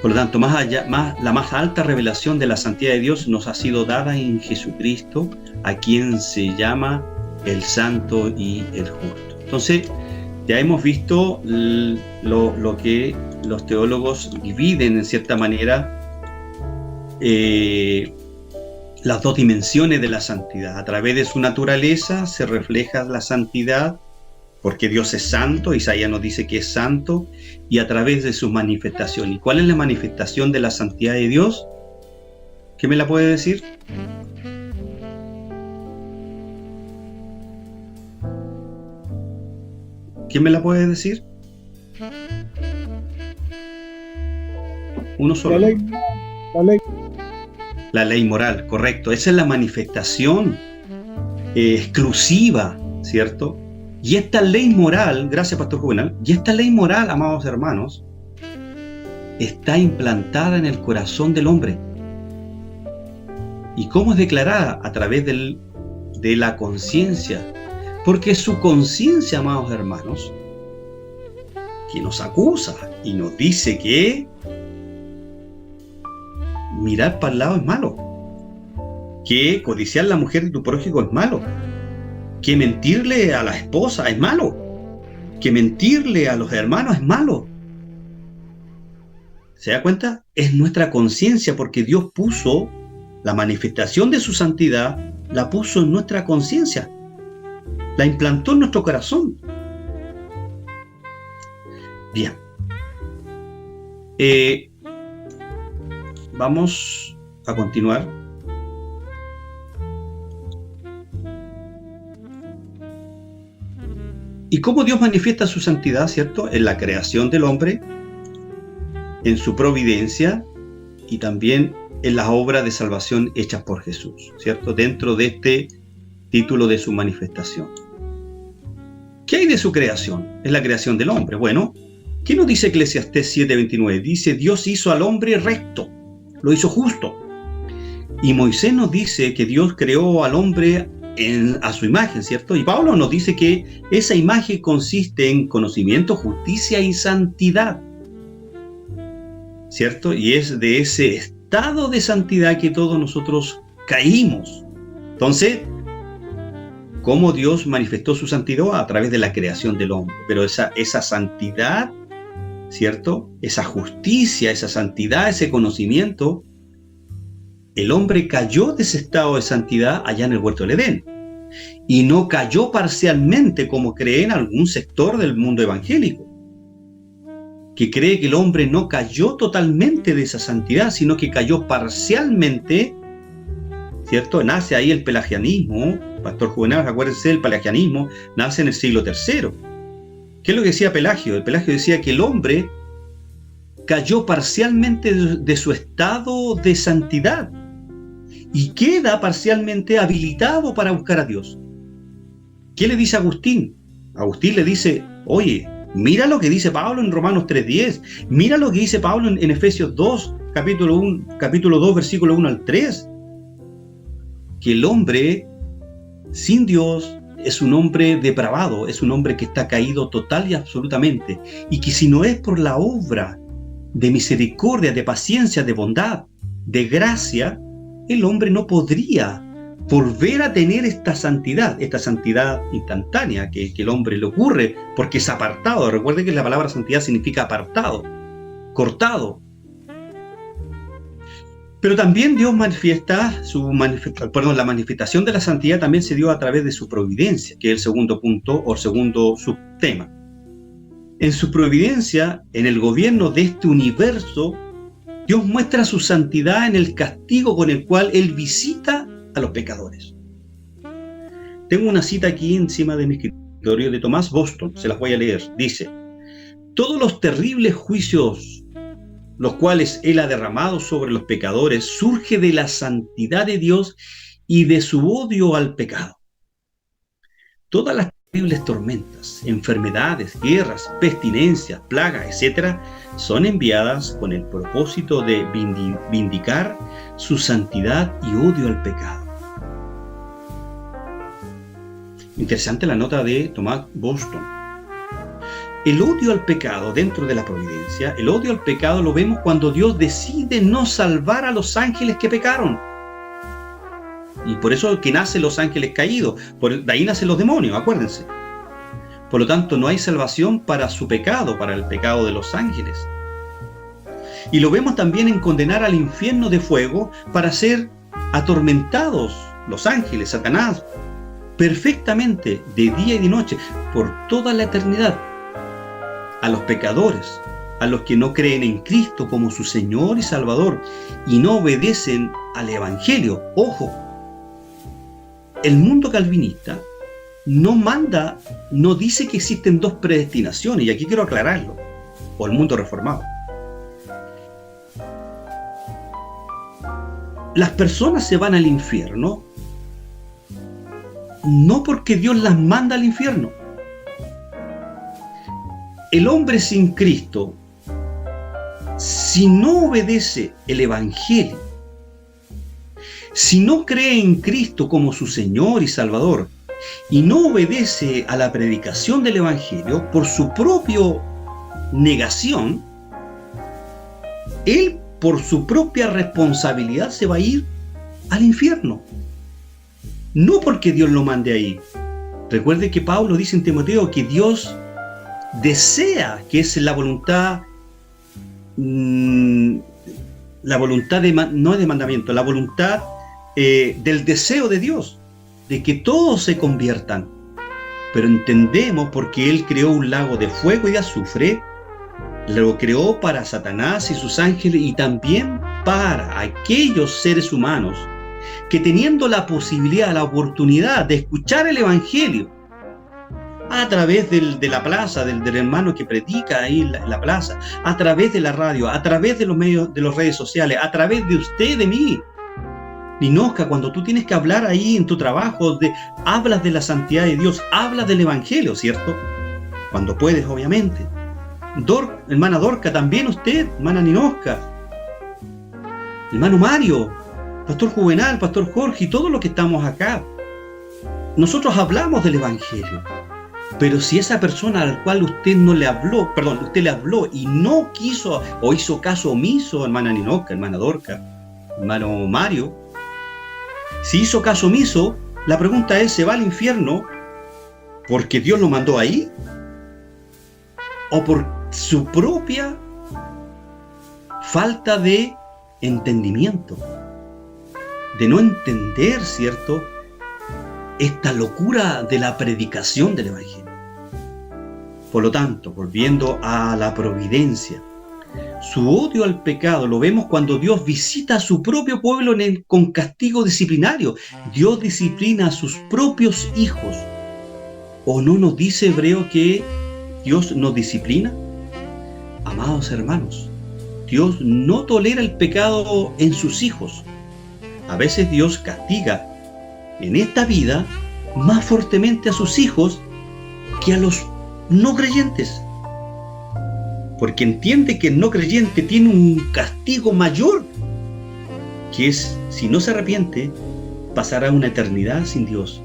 Por lo tanto, la más alta revelación de la santidad de Dios nos ha sido dada en Jesucristo, a quien se llama el Santo y el Justo. Entonces, ya hemos visto lo que los teólogos dividen en cierta manera las dos dimensiones de la santidad. A través de su naturaleza se refleja la santidad, porque Dios es santo, Isaías nos dice que es santo, y a través de su manifestación. ¿Y cuál es la manifestación de la santidad de Dios? ¿Qué me la puede decir? ¿Quién me la puede decir? Uno solo. La ley. La ley moral, correcto. Esa es la manifestación exclusiva, ¿cierto? Y esta ley moral, gracias Pastor Juvenal, y esta ley moral, amados hermanos, está implantada en el corazón del hombre. ¿Y cómo es declarada? A través de la conciencia. Porque su conciencia, amados hermanos, que nos acusa y nos dice que mirar para el lado es malo, que codiciar la mujer de tu prójimo es malo, que mentirle a la esposa es malo, que mentirle a los hermanos es malo. ¿Se da cuenta? Es nuestra conciencia, porque Dios puso la manifestación de su santidad, la puso en nuestra conciencia, la implantó en nuestro corazón. Bien. Vamos a continuar. ¿Y cómo Dios manifiesta su santidad, cierto? En la creación del hombre, en su providencia y también en las obras de salvación hechas por Jesús, ¿cierto? Dentro de este título de su manifestación. ¿Qué hay de su creación? Es la creación del hombre. Bueno, ¿qué nos dice Eclesiastés 7:29? Dice, Dios hizo al hombre recto, lo hizo justo. Y Moisés nos dice que Dios creó al hombre a su imagen, ¿cierto? Y Pablo nos dice que esa imagen consiste en conocimiento, justicia y santidad, ¿cierto? Y es de ese estado de santidad que todos nosotros caímos. Entonces, ¿cómo Dios manifestó su santidad? A través de la creación del hombre. Pero esa santidad, ¿cierto? Esa justicia, esa santidad, ese conocimiento, el hombre cayó de ese estado de santidad allá en el huerto del Edén. Y no cayó parcialmente, como cree en algún sector del mundo evangélico, que cree que el hombre no cayó totalmente de esa santidad, sino que cayó parcialmente, ¿cierto? Nace ahí el pelagianismo. Pastor Juvenal, acuérdense, el pelagianismo nace en el siglo III. ¿Qué es lo que decía Pelagio? El Pelagio decía que el hombre cayó parcialmente de su estado de santidad y queda parcialmente habilitado para buscar a Dios. ¿Qué le dice Agustín? Agustín le dice, oye, mira lo que dice Pablo en Romanos 3:10, mira lo que dice Pablo en Efesios 2, capítulo 2, versículo 1 al 3, que el hombre sin Dios es un hombre depravado, es un hombre que está caído total y absolutamente, y que si no es por la obra de misericordia, de paciencia, de bondad, de gracia, el hombre no podría volver a tener esta santidad instantánea que el hombre le ocurre porque es apartado. Recuerden que la palabra santidad significa apartado, cortado. Pero también Dios manifiesta la manifestación de la santidad también se dio a través de su providencia, que es el segundo punto o segundo subtema. En su providencia, en el gobierno de este universo, Dios muestra su santidad en el castigo con el cual Él visita a los pecadores. Tengo una cita aquí encima de mi escritorio de Thomas Boston, se las voy a leer. Dice, todos los terribles juicios los cuales Él ha derramado sobre los pecadores surge de la santidad de Dios y de su odio al pecado. Todas las terribles tormentas, enfermedades, guerras, pestilencias, plagas, etc., son enviadas con el propósito de vindicar su santidad y odio al pecado. Interesante la nota de Thomas Boston. El odio al pecado dentro de la providencia, el odio al pecado lo vemos cuando Dios decide no salvar a los ángeles que pecaron. Y por eso es que nacen los ángeles caídos, de ahí nacen los demonios, acuérdense. Por lo tanto, no hay salvación para su pecado, para el pecado de los ángeles. Y lo vemos también en condenar al infierno de fuego para ser atormentados los ángeles, Satanás, perfectamente de día y de noche, por toda la eternidad. A los pecadores, a los que no creen en Cristo como su Señor y Salvador y no obedecen al Evangelio. Ojo, el mundo calvinista no dice que existen dos predestinaciones, y aquí quiero aclararlo, o el mundo reformado. Las personas se van al infierno no porque Dios las manda al infierno. El hombre sin Cristo, si no obedece el Evangelio, si no cree en Cristo como su Señor y Salvador, y no obedece a la predicación del Evangelio por su propia negación, él por su propia responsabilidad se va a ir al infierno. No porque Dios lo mande ahí. Recuerde que Pablo dice en Timoteo que Dios desea, que es la voluntad, no de mandamiento, la voluntad del deseo de Dios, de que todos se conviertan. Pero entendemos porque Él creó un lago de fuego y de azufre, lo creó para Satanás y sus ángeles y también para aquellos seres humanos que, teniendo la posibilidad, la oportunidad de escuchar el Evangelio a través de la plaza, del hermano que predica ahí en la plaza, a través de la radio, a través de los medios, de las redes sociales, a través de usted, de mí. Ninosca, cuando tú tienes que hablar ahí en tu trabajo, hablas de la santidad de Dios, hablas del Evangelio, ¿cierto? Cuando puedes, obviamente. Hermana Dorca, también usted, hermana Ninosca, hermano Mario, pastor Juvenal, pastor Jorge y todos los que estamos acá. Nosotros hablamos del Evangelio. Pero si esa persona al cual usted usted le habló y no quiso o hizo caso omiso, hermana Ninosca, hermana Dorca, hermano Mario, si hizo caso omiso, la pregunta es, ¿se va al infierno porque Dios lo mandó ahí? ¿O por su propia falta de entendimiento? De no entender, ¿cierto?, esta locura de la predicación del Evangelio. Por lo tanto, volviendo a la providencia, su odio al pecado lo vemos cuando Dios visita a su propio pueblo con castigo disciplinario. Dios disciplina a sus propios hijos. ¿O no nos dice Hebreo que Dios nos disciplina? Amados hermanos, Dios no tolera el pecado en sus hijos. A veces Dios castiga en esta vida más fuertemente a sus hijos que a los no creyentes, porque entiende que el no creyente tiene un castigo mayor, que es, si no se arrepiente, pasará una eternidad sin Dios.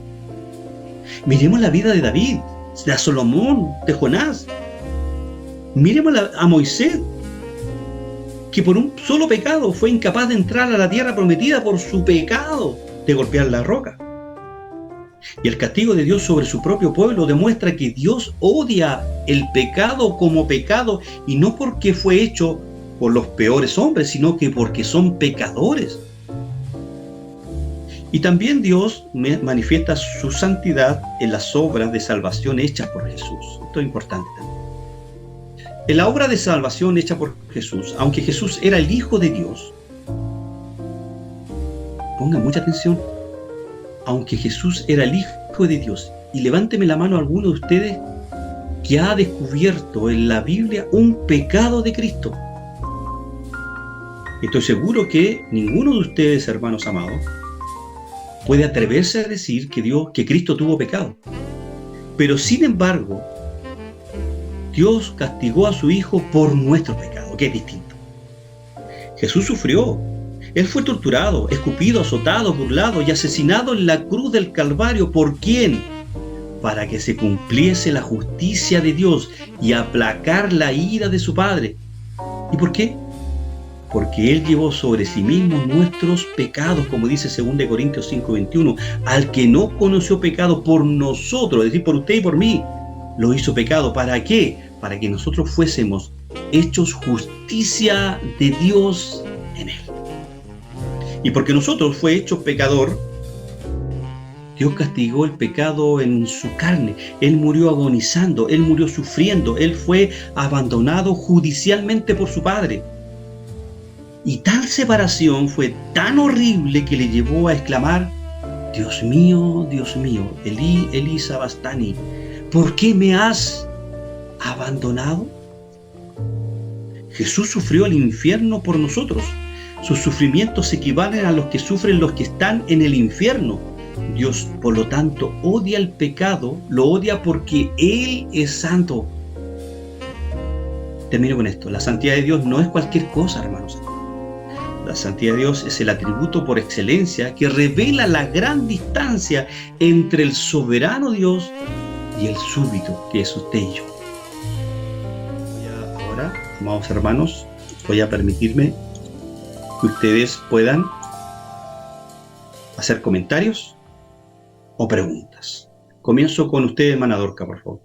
Miremos la vida de David, de Salomón, de Jonás. Miremos a Moisés, que por un solo pecado fue incapaz de entrar a la tierra prometida por su pecado de golpear la roca. Y el castigo de Dios sobre su propio pueblo demuestra que Dios odia el pecado como pecado, y no porque fue hecho por los peores hombres, sino que porque son pecadores. Y también Dios manifiesta su santidad en las obras de salvación hechas por Jesús. Esto es importante también. En la obra de salvación hecha por Jesús, aunque Jesús era el Hijo de Dios, pongan mucha atención, aunque Jesús era el Hijo de Dios, y levánteme la mano a alguno de ustedes que ha descubierto en la Biblia un pecado de Cristo. Estoy seguro que ninguno de ustedes, hermanos amados, puede atreverse a decir que Cristo tuvo pecado. Pero sin embargo, Dios castigó a su Hijo por nuestro pecado, que es distinto. Jesús sufrió. Él fue torturado, escupido, azotado, burlado y asesinado en la cruz del Calvario. ¿Por quién? Para que se cumpliese la justicia de Dios y aplacar la ira de su Padre. ¿Y por qué? Porque Él llevó sobre sí mismo nuestros pecados, como dice 2 Corintios 5:21, al que no conoció pecado por nosotros, es decir, por usted y por mí, lo hizo pecado. ¿Para qué? Para que nosotros fuésemos hechos justicia de Dios en Él. Y porque nosotros fue hecho pecador, Dios castigó el pecado en su carne. Él murió agonizando, Él murió sufriendo, Él fue abandonado judicialmente por su Padre. Y tal separación fue tan horrible que le llevó a exclamar: Dios mío, Elí, Elí sabastani, ¿por qué me has abandonado? Jesús sufrió el infierno por nosotros. Sus sufrimientos equivalen a los que sufren los que están en el infierno. Dios, por lo tanto, odia el pecado, lo odia porque Él es santo. Termino con esto. La santidad de Dios no es cualquier cosa, hermanos. La santidad de Dios es el atributo por excelencia que revela la gran distancia entre el soberano Dios y el súbdito, que es usted y yo. Ahora, amados hermanos, voy a permitirme que ustedes puedan hacer comentarios o preguntas. Comienzo con usted, hermana Dorca, por favor.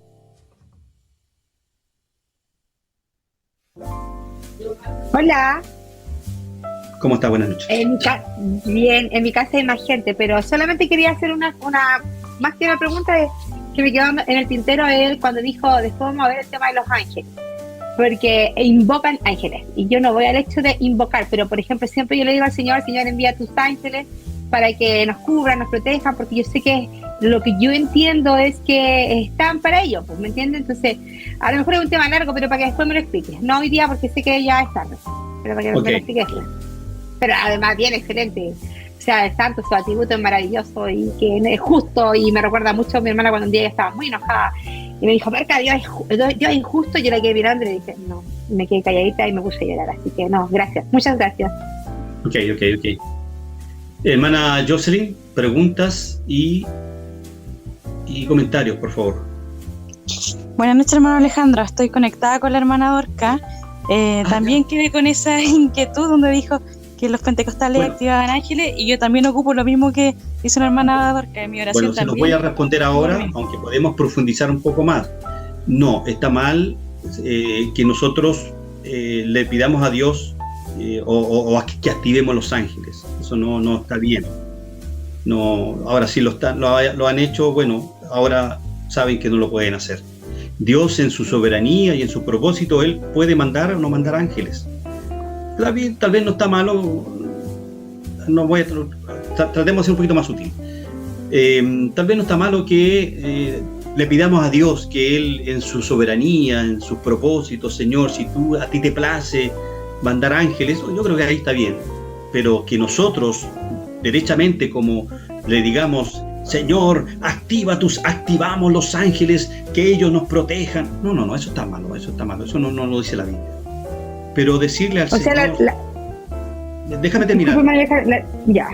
Hola. ¿Cómo está? Buenas noches. Bien, en mi casa hay más gente, pero solamente quería hacer una más que una pregunta que me quedó en el tintero cuando dijo, después vamos a ver el tema de los ángeles, porque invocan ángeles, y yo no voy al hecho de invocar, pero por ejemplo siempre yo le digo al Señor, Señor, envía tus ángeles para que nos cubran, nos protejan, porque yo sé que lo que yo entiendo es que están para ellos, pues, ¿me entiendes? Entonces, a lo mejor es un tema largo, pero para que después me lo expliques, no hoy día porque sé que ya es tarde, pero para que me lo expliques. Pero además bien excelente, o sea, es santo, su atributo es maravilloso y que es justo, y me recuerda mucho a mi hermana cuando un día ella estaba muy enojada y me dijo, Marca, Dios es injusto. Yo la quedé mirando y le dije, no, me quedé calladita y me puse a llorar, así que no, gracias, muchas gracias. Ok. Hermana Jocelyn, preguntas y comentarios, por favor. Buenas noches, hermano Alejandro, estoy conectada con la hermana Dorca. También quedé con esa inquietud donde dijo que los pentecostales activaban ángeles, y yo también ocupo lo mismo que hizo la hermana Dorca en mi oración. Bueno, se los voy a responder ahora, aunque podemos profundizar un poco más. No, está mal que nosotros le pidamos a Dios o que activemos los ángeles. Eso no está bien. No, ahora sí lo han hecho, bueno, ahora saben que no lo pueden hacer. Dios, en su soberanía y en su propósito, Él puede mandar o no mandar ángeles. Tal vez no está malo, tratemos de ser un poquito más sutil. Tal vez no está malo que le pidamos a Dios que Él, en su soberanía, en sus propósitos, Señor, si a ti te place mandar ángeles, yo creo que ahí está bien. Pero que nosotros, derechamente, como le digamos, Señor, activamos los ángeles, que ellos nos protejan. No, eso está malo, eso no lo dice la Biblia. Pero decirle al Señor... Déjame terminar. Ya.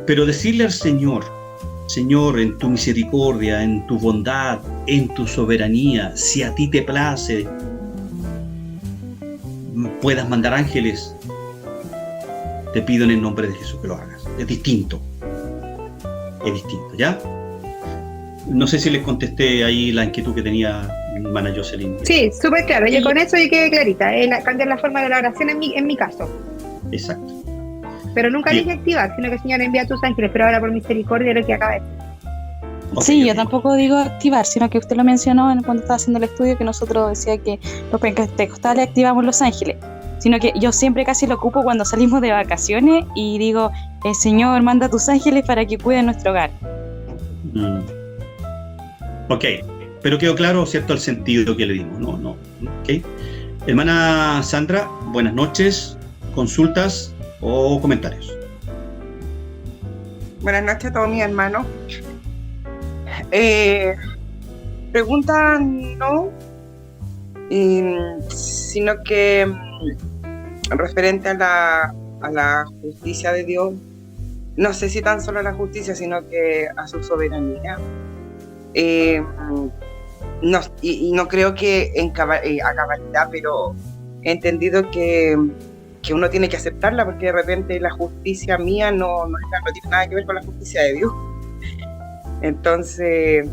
Pero decirle al Señor, Señor, en tu misericordia, en tu bondad, en tu soberanía, si a ti te place, puedas mandar ángeles, te pido en el nombre de Jesús que lo hagas. Es distinto, ¿ya? No sé si les contesté ahí la inquietud que tenía mi hermana Jocelyn. Sí, súper claro. Yo con eso yo quedé clarita. Cambiar la forma de la oración en mi caso. Exacto. Pero nunca dije activar, sino que el Señor envía a tus ángeles, pero ahora por misericordia lo que acaba de decir. Sí, yo tampoco digo activar, sino que usted lo mencionó cuando estaba haciendo el estudio, que nosotros decía que los pentecostales activamos los ángeles, sino que yo siempre casi lo ocupo cuando salimos de vacaciones y digo, Señor, manda tus ángeles para que cuiden nuestro hogar. Ok, pero quedó claro, ¿cierto?, el sentido que le dimos. No. Ok. Hermana Sandra, buenas noches. ¿Consultas o comentarios? Buenas noches a todos mis hermanos. pregunta no, sino que referente a la justicia de Dios, no sé si tan solo a la justicia, sino que a su soberanía. No creo que a cabalidad, pero he entendido que uno tiene que aceptarla, porque de repente la justicia mía no tiene nada que ver con la justicia de Dios. Entonces,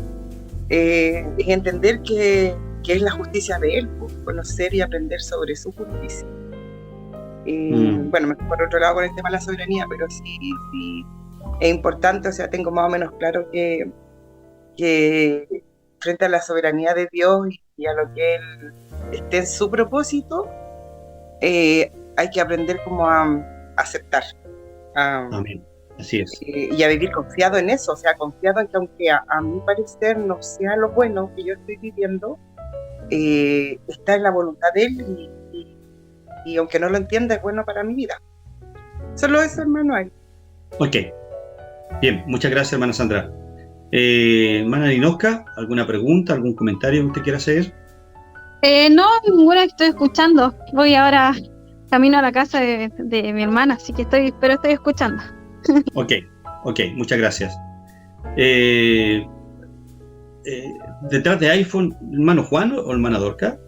entender que es la justicia de Él, pues, conocer y aprender sobre su justicia. Bueno, me fui por otro lado con el tema de la soberanía, pero sí es importante, o sea, tengo más o menos claro que frente a la soberanía de Dios y a lo que Él esté en su propósito, hay que aprender como a aceptar. Amén. Así es. Y a vivir confiado en eso, o sea, confiado en que aunque a mi parecer no sea lo bueno que yo estoy viviendo, está en la voluntad de Él y aunque no lo entienda, es bueno para mi vida. Solo eso, hermano. Ok. Bien, muchas gracias, hermana Sandra. Hermana Ninoska, ¿alguna pregunta, algún comentario que usted quiera hacer? No, ninguna, estoy escuchando. Voy ahora camino a la casa de mi hermana, así que estoy escuchando. Ok, muchas gracias. Detrás de iPhone, hermano Juan o hermana Dorca.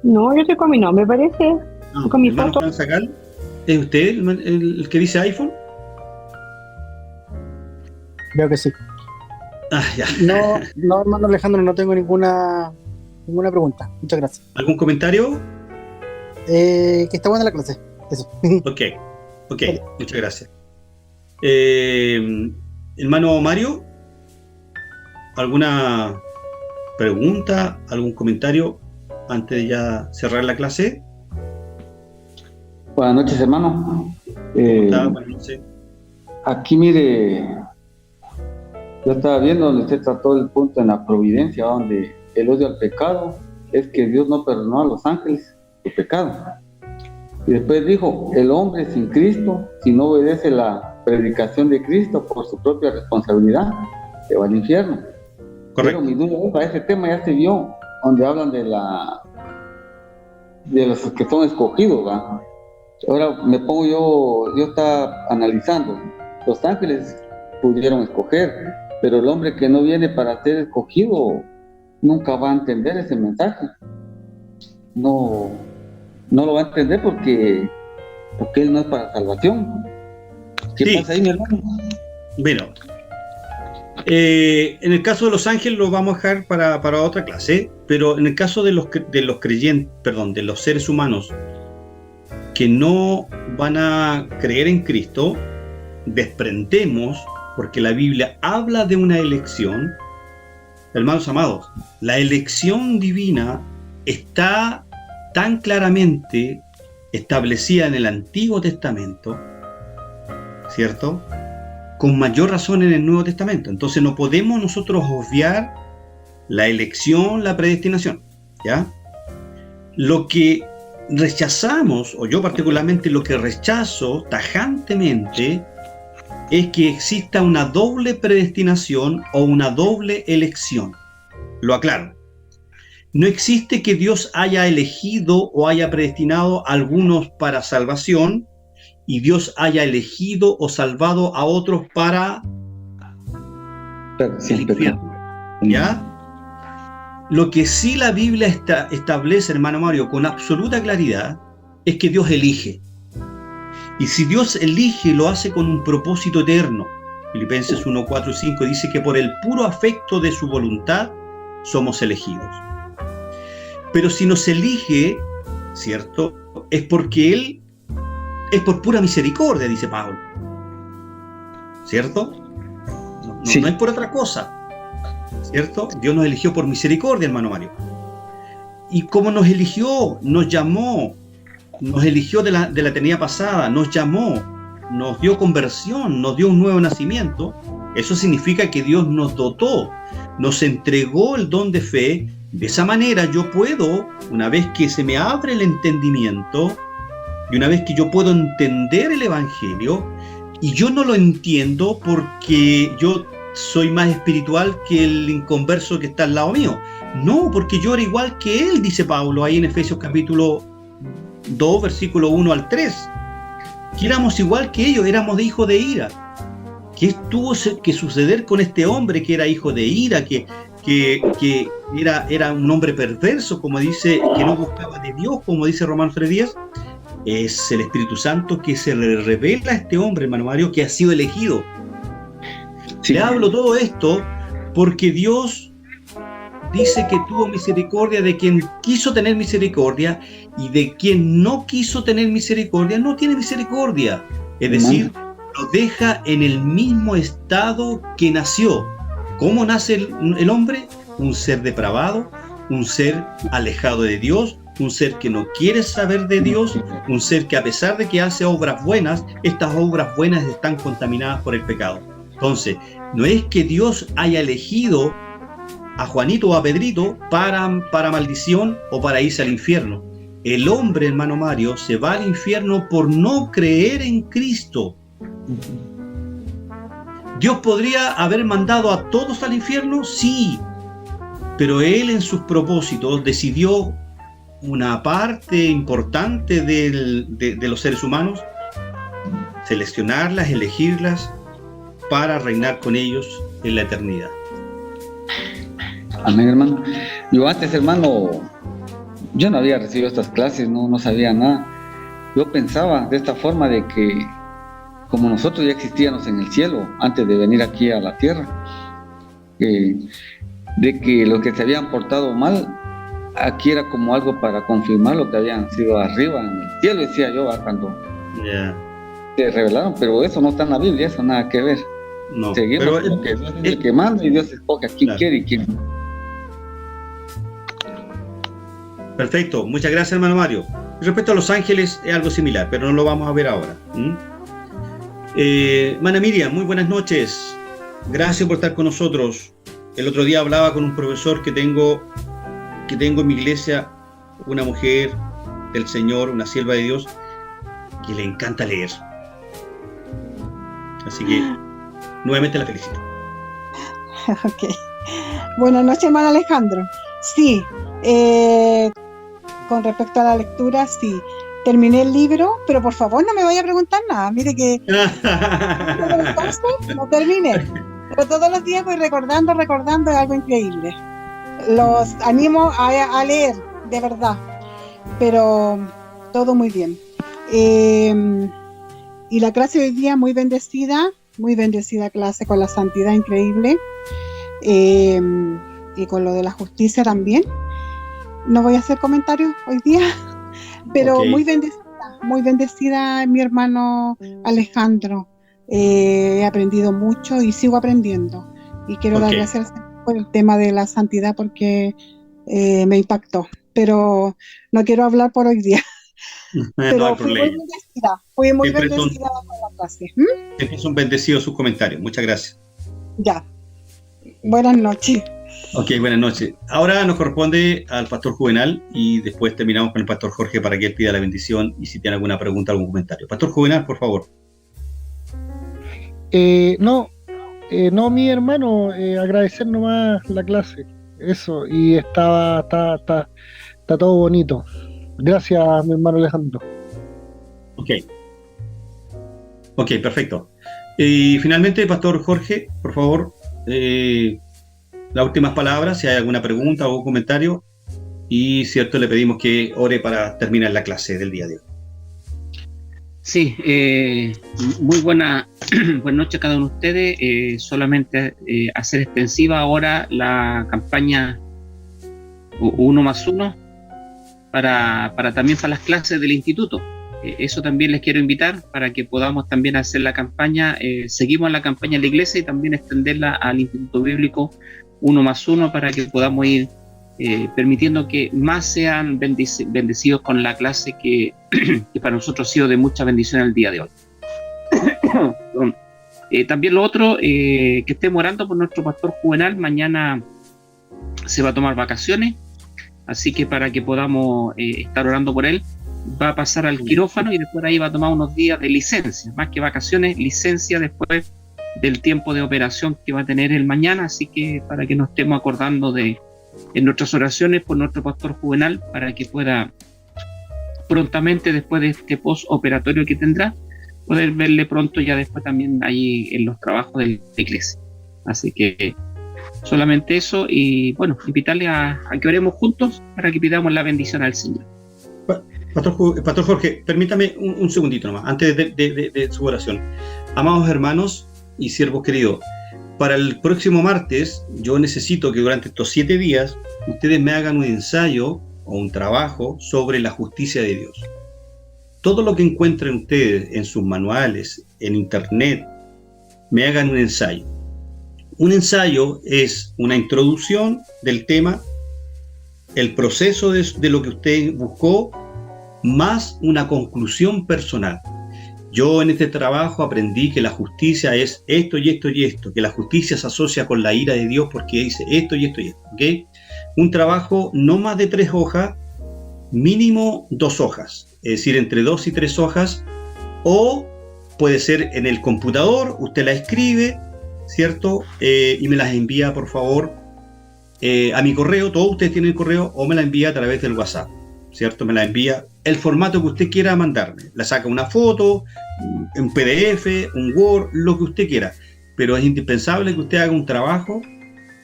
No, yo estoy con mi nombre, parece. Con mi hermano foto. Juan Zagal, ¿es usted el que dice iPhone? Veo que sí. Ya. No, hermano Alejandro, no tengo ninguna pregunta. Muchas gracias. ¿Algún comentario? Que está buena la clase. Eso. Ok, muchas gracias. Hermano Mario, ¿alguna pregunta, algún comentario antes de ya cerrar la clase? Buenas noches, hermano. Buenas noches. Aquí, mire, yo estaba viendo donde usted trató el punto en la providencia, donde el odio al pecado es que Dios no perdonó a los ángeles su pecado. Y después dijo, el hombre sin Cristo, si no obedece la predicación de Cristo por su propia responsabilidad, se va al infierno. Correcto. Pero mi duda para ese tema ya se vio, donde hablan de los que son escogidos, ¿va? Ahora me pongo yo estaba analizando, los ángeles pudieron escoger, pero el hombre que no viene para ser escogido nunca va a entender ese mensaje. No lo va a entender porque él no es para salvación. ¿Qué pasa ahí, mi hermano? Bueno, en el caso de los ángeles lo vamos a dejar para otra clase, pero en el caso de los creyentes, de los seres humanos que no van a creer en Cristo, desprendemos, porque la Biblia habla de una elección. Hermanos amados, la elección divina está tan claramente establecida en el Antiguo Testamento, ¿cierto? Con mayor razón en el Nuevo Testamento. Entonces no podemos nosotros obviar la elección, la predestinación, ¿ya? Lo que rechazamos, o yo particularmente lo que rechazo tajantemente, es que exista una doble predestinación o una doble elección. Lo aclaro. No existe que Dios haya elegido o haya predestinado a algunos para salvación y Dios haya elegido o salvado a otros para el infierno. ¿Ya? Lo que sí la Biblia establece, hermano Mario, con absoluta claridad, es que Dios elige. Y si Dios elige, lo hace con un propósito eterno. Filipenses 1, 4 y 5 dice que por el puro afecto de su voluntad somos elegidos. Pero si nos elige, ¿cierto? Es porque Él es por pura misericordia, dice Pablo. ¿Cierto? Sí. No es por otra cosa. ¿Cierto? Dios nos eligió por misericordia, hermano Mario. Y como nos eligió, nos llamó, nos eligió de la eternidad pasada, nos llamó, nos dio conversión, nos dio un nuevo nacimiento, eso significa que Dios nos dotó, nos entregó el don de fe. De esa manera yo puedo, una vez que se me abre el entendimiento, y una vez que yo puedo entender el Evangelio, y yo no lo entiendo porque yo soy más espiritual que el inconverso que está al lado mío. No, porque yo era igual que él, dice Pablo ahí en Efesios capítulo 2, versículo 1 al 3. Que éramos igual que ellos, éramos de hijos de ira. ¿Qué tuvo que suceder con este hombre que era hijo de ira, que era un hombre perverso, como dice, que no buscaba de Dios, como dice Romanos 3:10? Es el Espíritu Santo que se le revela a este hombre, hermano Mario, que ha sido elegido. Sí. Le hablo todo esto porque Dios dice que tuvo misericordia de quien quiso tener misericordia, y de quien no quiso tener misericordia no tiene misericordia. Es decir, lo deja en el mismo estado que nació. ¿Cómo nace el hombre? Un ser depravado, un ser alejado de Dios, un ser que no quiere saber de Dios, un ser que a pesar de que hace obras buenas, estas obras buenas están contaminadas por el pecado. Entonces, no es que Dios haya elegido a Juanito o a Pedrito para maldición o para irse al infierno. El hombre, hermano Mario, se va al infierno por no creer en Cristo. ¿Dios podría haber mandado a todos al infierno? Sí, pero Él en sus propósitos decidió una parte importante de los seres humanos, seleccionarlas, elegirlas para reinar con ellos en la eternidad. Amén, hermano. Yo antes, hermano, yo no había recibido estas clases, no sabía nada. Yo pensaba de esta forma de que como nosotros ya existíamos en el cielo antes de venir aquí a la tierra, de que los que se habían portado mal aquí era como algo para confirmar lo que habían sido arriba en el cielo, decía yo, cuando se revelaron, pero eso no está en la Biblia, eso nada que ver. No, seguimos pero lo que Dios es el que manda, y Dios escoge a quién quiere y quién. Perfecto, muchas gracias, hermano Mario. Respecto a los ángeles es algo similar, pero no lo vamos a ver ahora. Hermana Miriam, muy buenas noches. Gracias por estar con nosotros. El otro día hablaba con un profesor que tengo en mi iglesia, una mujer del Señor, una sierva de Dios, que le encanta leer. Así que nuevamente la felicito. Ok. Buenas noches, hermano Alejandro. Sí, con respecto a la lectura, sí. Terminé el libro, pero por favor no me vaya a preguntar nada. Mire que no terminé. Pero todos los días voy recordando, es algo increíble. Los animo a leer, de verdad. Pero todo muy bien. Y la clase de hoy día muy bendecida clase con la santidad increíble. Y con lo de la justicia también. No voy a hacer comentarios hoy día, pero okay. Muy bendecida mi hermano Alejandro. He aprendido mucho y sigo aprendiendo. Y quiero dar gracias por el tema de la santidad porque me impactó. Pero no quiero hablar por hoy día. Pero no fui muy bendecida con la clase. Siempre son bendecidos sus comentarios. Muchas gracias. Ya. Buenas noches. Ok, buenas noches. Ahora nos corresponde al pastor Juvenal y después terminamos con el pastor Jorge para que él pida la bendición y si tiene alguna pregunta, algún comentario. Pastor Juvenal, por favor. No, mi hermano, agradecer nomás la clase, eso, y está todo bonito. Gracias, mi hermano Alejandro. Ok, perfecto. Y finalmente, pastor Jorge, por favor, las últimas palabras, si hay alguna pregunta o comentario, y cierto, le pedimos que ore para terminar la clase del día de hoy. Sí, muy buena noche a cada uno de ustedes. Solamente hacer extensiva ahora la campaña 1+1 para también para las clases del instituto. Eso también les quiero invitar para que podamos también hacer la campaña. Seguimos la campaña en la iglesia y también extenderla al Instituto Bíblico 1+1 para que podamos ir permitiendo que más sean bendecidos con la clase que para nosotros ha sido de mucha bendición el día de hoy. También lo otro, que estemos orando por nuestro pastor Juvenal. Mañana se va a tomar vacaciones, así que para que podamos estar orando por él, va a pasar al quirófano y después ahí va a tomar unos días de licencia, más que vacaciones, licencia después del tiempo de operación que va a tener el mañana, así que para que nos estemos acordando en nuestras oraciones por nuestro pastor Juvenal, para que pueda prontamente, después de este postoperatorio que tendrá, poder verle pronto ya después también ahí en los trabajos de la iglesia. Así que solamente eso, y bueno, invitarle a que oremos juntos para que pidamos la bendición al Señor. Pastor Jorge, permítame un segundito nomás, antes de su oración. Amados hermanos y siervos queridos, para el próximo martes, yo necesito que durante estos 7 días ustedes me hagan un ensayo o un trabajo sobre la justicia de Dios. Todo lo que encuentren ustedes en sus manuales, en internet, me hagan un ensayo. Un ensayo es una introducción del tema, el proceso de lo que usted buscó, más una conclusión personal. Yo en este trabajo aprendí que la justicia es esto y esto y esto, que la justicia se asocia con la ira de Dios porque dice esto y esto y esto, ¿ok? Un trabajo no más de 3 hojas, mínimo 2 hojas, es decir, entre 2 y 3 hojas, o puede ser en el computador, usted la escribe, ¿cierto? Y me las envía, por favor, a mi correo, todos ustedes tienen el correo, o me la envía a través del WhatsApp, ¿cierto? Me la envía el formato que usted quiera mandarme, la saca una foto, un PDF, un Word, lo que usted quiera, pero es indispensable que usted haga un trabajo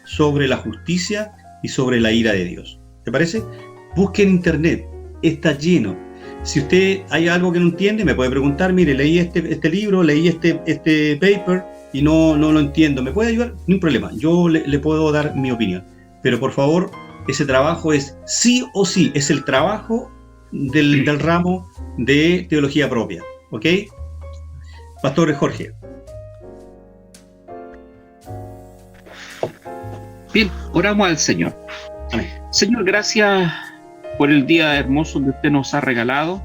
sobre la justicia y sobre la ira de Dios. ¿Te parece? Busque en internet, está lleno. Si usted hay algo que no entiende, me puede preguntar, mire, leí este libro, leí este paper y no lo entiendo, ¿me puede ayudar? Ni un problema, yo le puedo dar mi opinión, pero por favor, ese trabajo es sí o sí, es el trabajo del ramo de teología propia, ¿ok? Pastor Jorge. Bien, oramos al Señor. Amén. Señor, gracias por el día hermoso que usted nos ha regalado,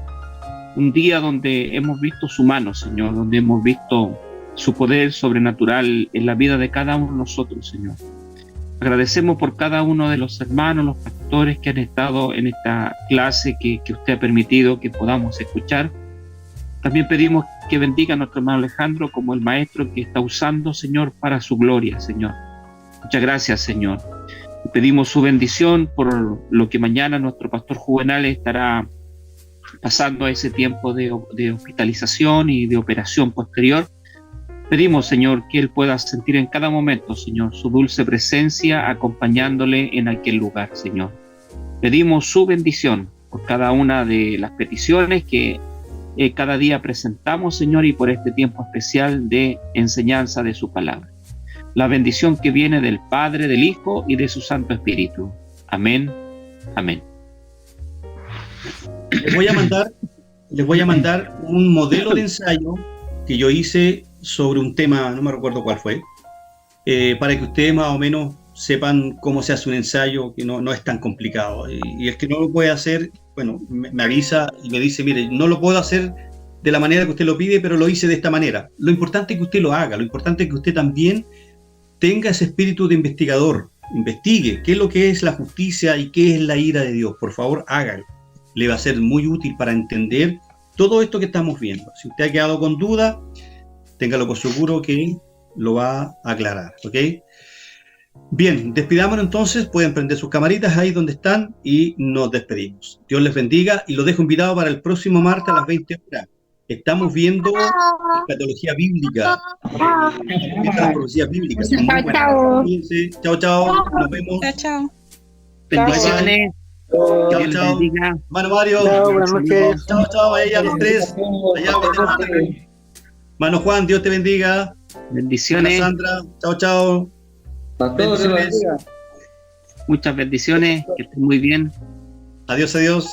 un día donde hemos visto su mano, Señor, donde hemos visto su poder sobrenatural en la vida de cada uno de nosotros, Señor. Agradecemos por cada uno de los hermanos, los pastores que han estado en esta clase que usted ha permitido que podamos escuchar. También pedimos que bendiga a nuestro hermano Alejandro como el maestro que está usando, Señor, para su gloria, Señor. Muchas gracias, Señor. Pedimos su bendición por lo que mañana nuestro pastor Juvenal estará pasando a ese tiempo de hospitalización y de operación posterior. Pedimos, Señor, que Él pueda sentir en cada momento, Señor, su dulce presencia acompañándole en aquel lugar, Señor. Pedimos su bendición por cada una de las peticiones que cada día presentamos, Señor, y por este tiempo especial de enseñanza de su palabra. La bendición que viene del Padre, del Hijo y de su Santo Espíritu. Amén. Amén. Les voy a mandar un modelo de ensayo que yo hice sobre un tema, no me recuerdo cuál fue, para que ustedes más o menos sepan cómo se hace un ensayo, que no es tan complicado. Y el que no lo puede hacer, bueno, me avisa y me dice, mire, no lo puedo hacer de la manera que usted lo pide, pero lo hice de esta manera. Lo importante es que usted lo haga, lo importante es que usted también tenga ese espíritu de investigador, investigue qué es lo que es la justicia y qué es la ira de Dios. Por favor, hágalo. Le va a ser muy útil para entender todo esto que estamos viendo. Si usted ha quedado con duda, téngalo por seguro que lo va a aclarar, ¿ok? Bien, despidámonos entonces, pueden prender sus camaritas ahí donde están y nos despedimos. Dios les bendiga y los dejo invitados para el próximo martes a las 20 horas. Estamos viendo escatología bíblica. Las profecías bíblicas. Chao. Chao, chao. Nos vemos. Chao. Bendiciones. Chao, chao. Mano Mario. Chao, buenas noches. Chao, chao. Allá los tres. Allá, Mano Juan, Dios te bendiga. Bendiciones. Sandra, chao, chao. Bendiciones. Muchas bendiciones. Que estén muy bien. Adiós, adiós.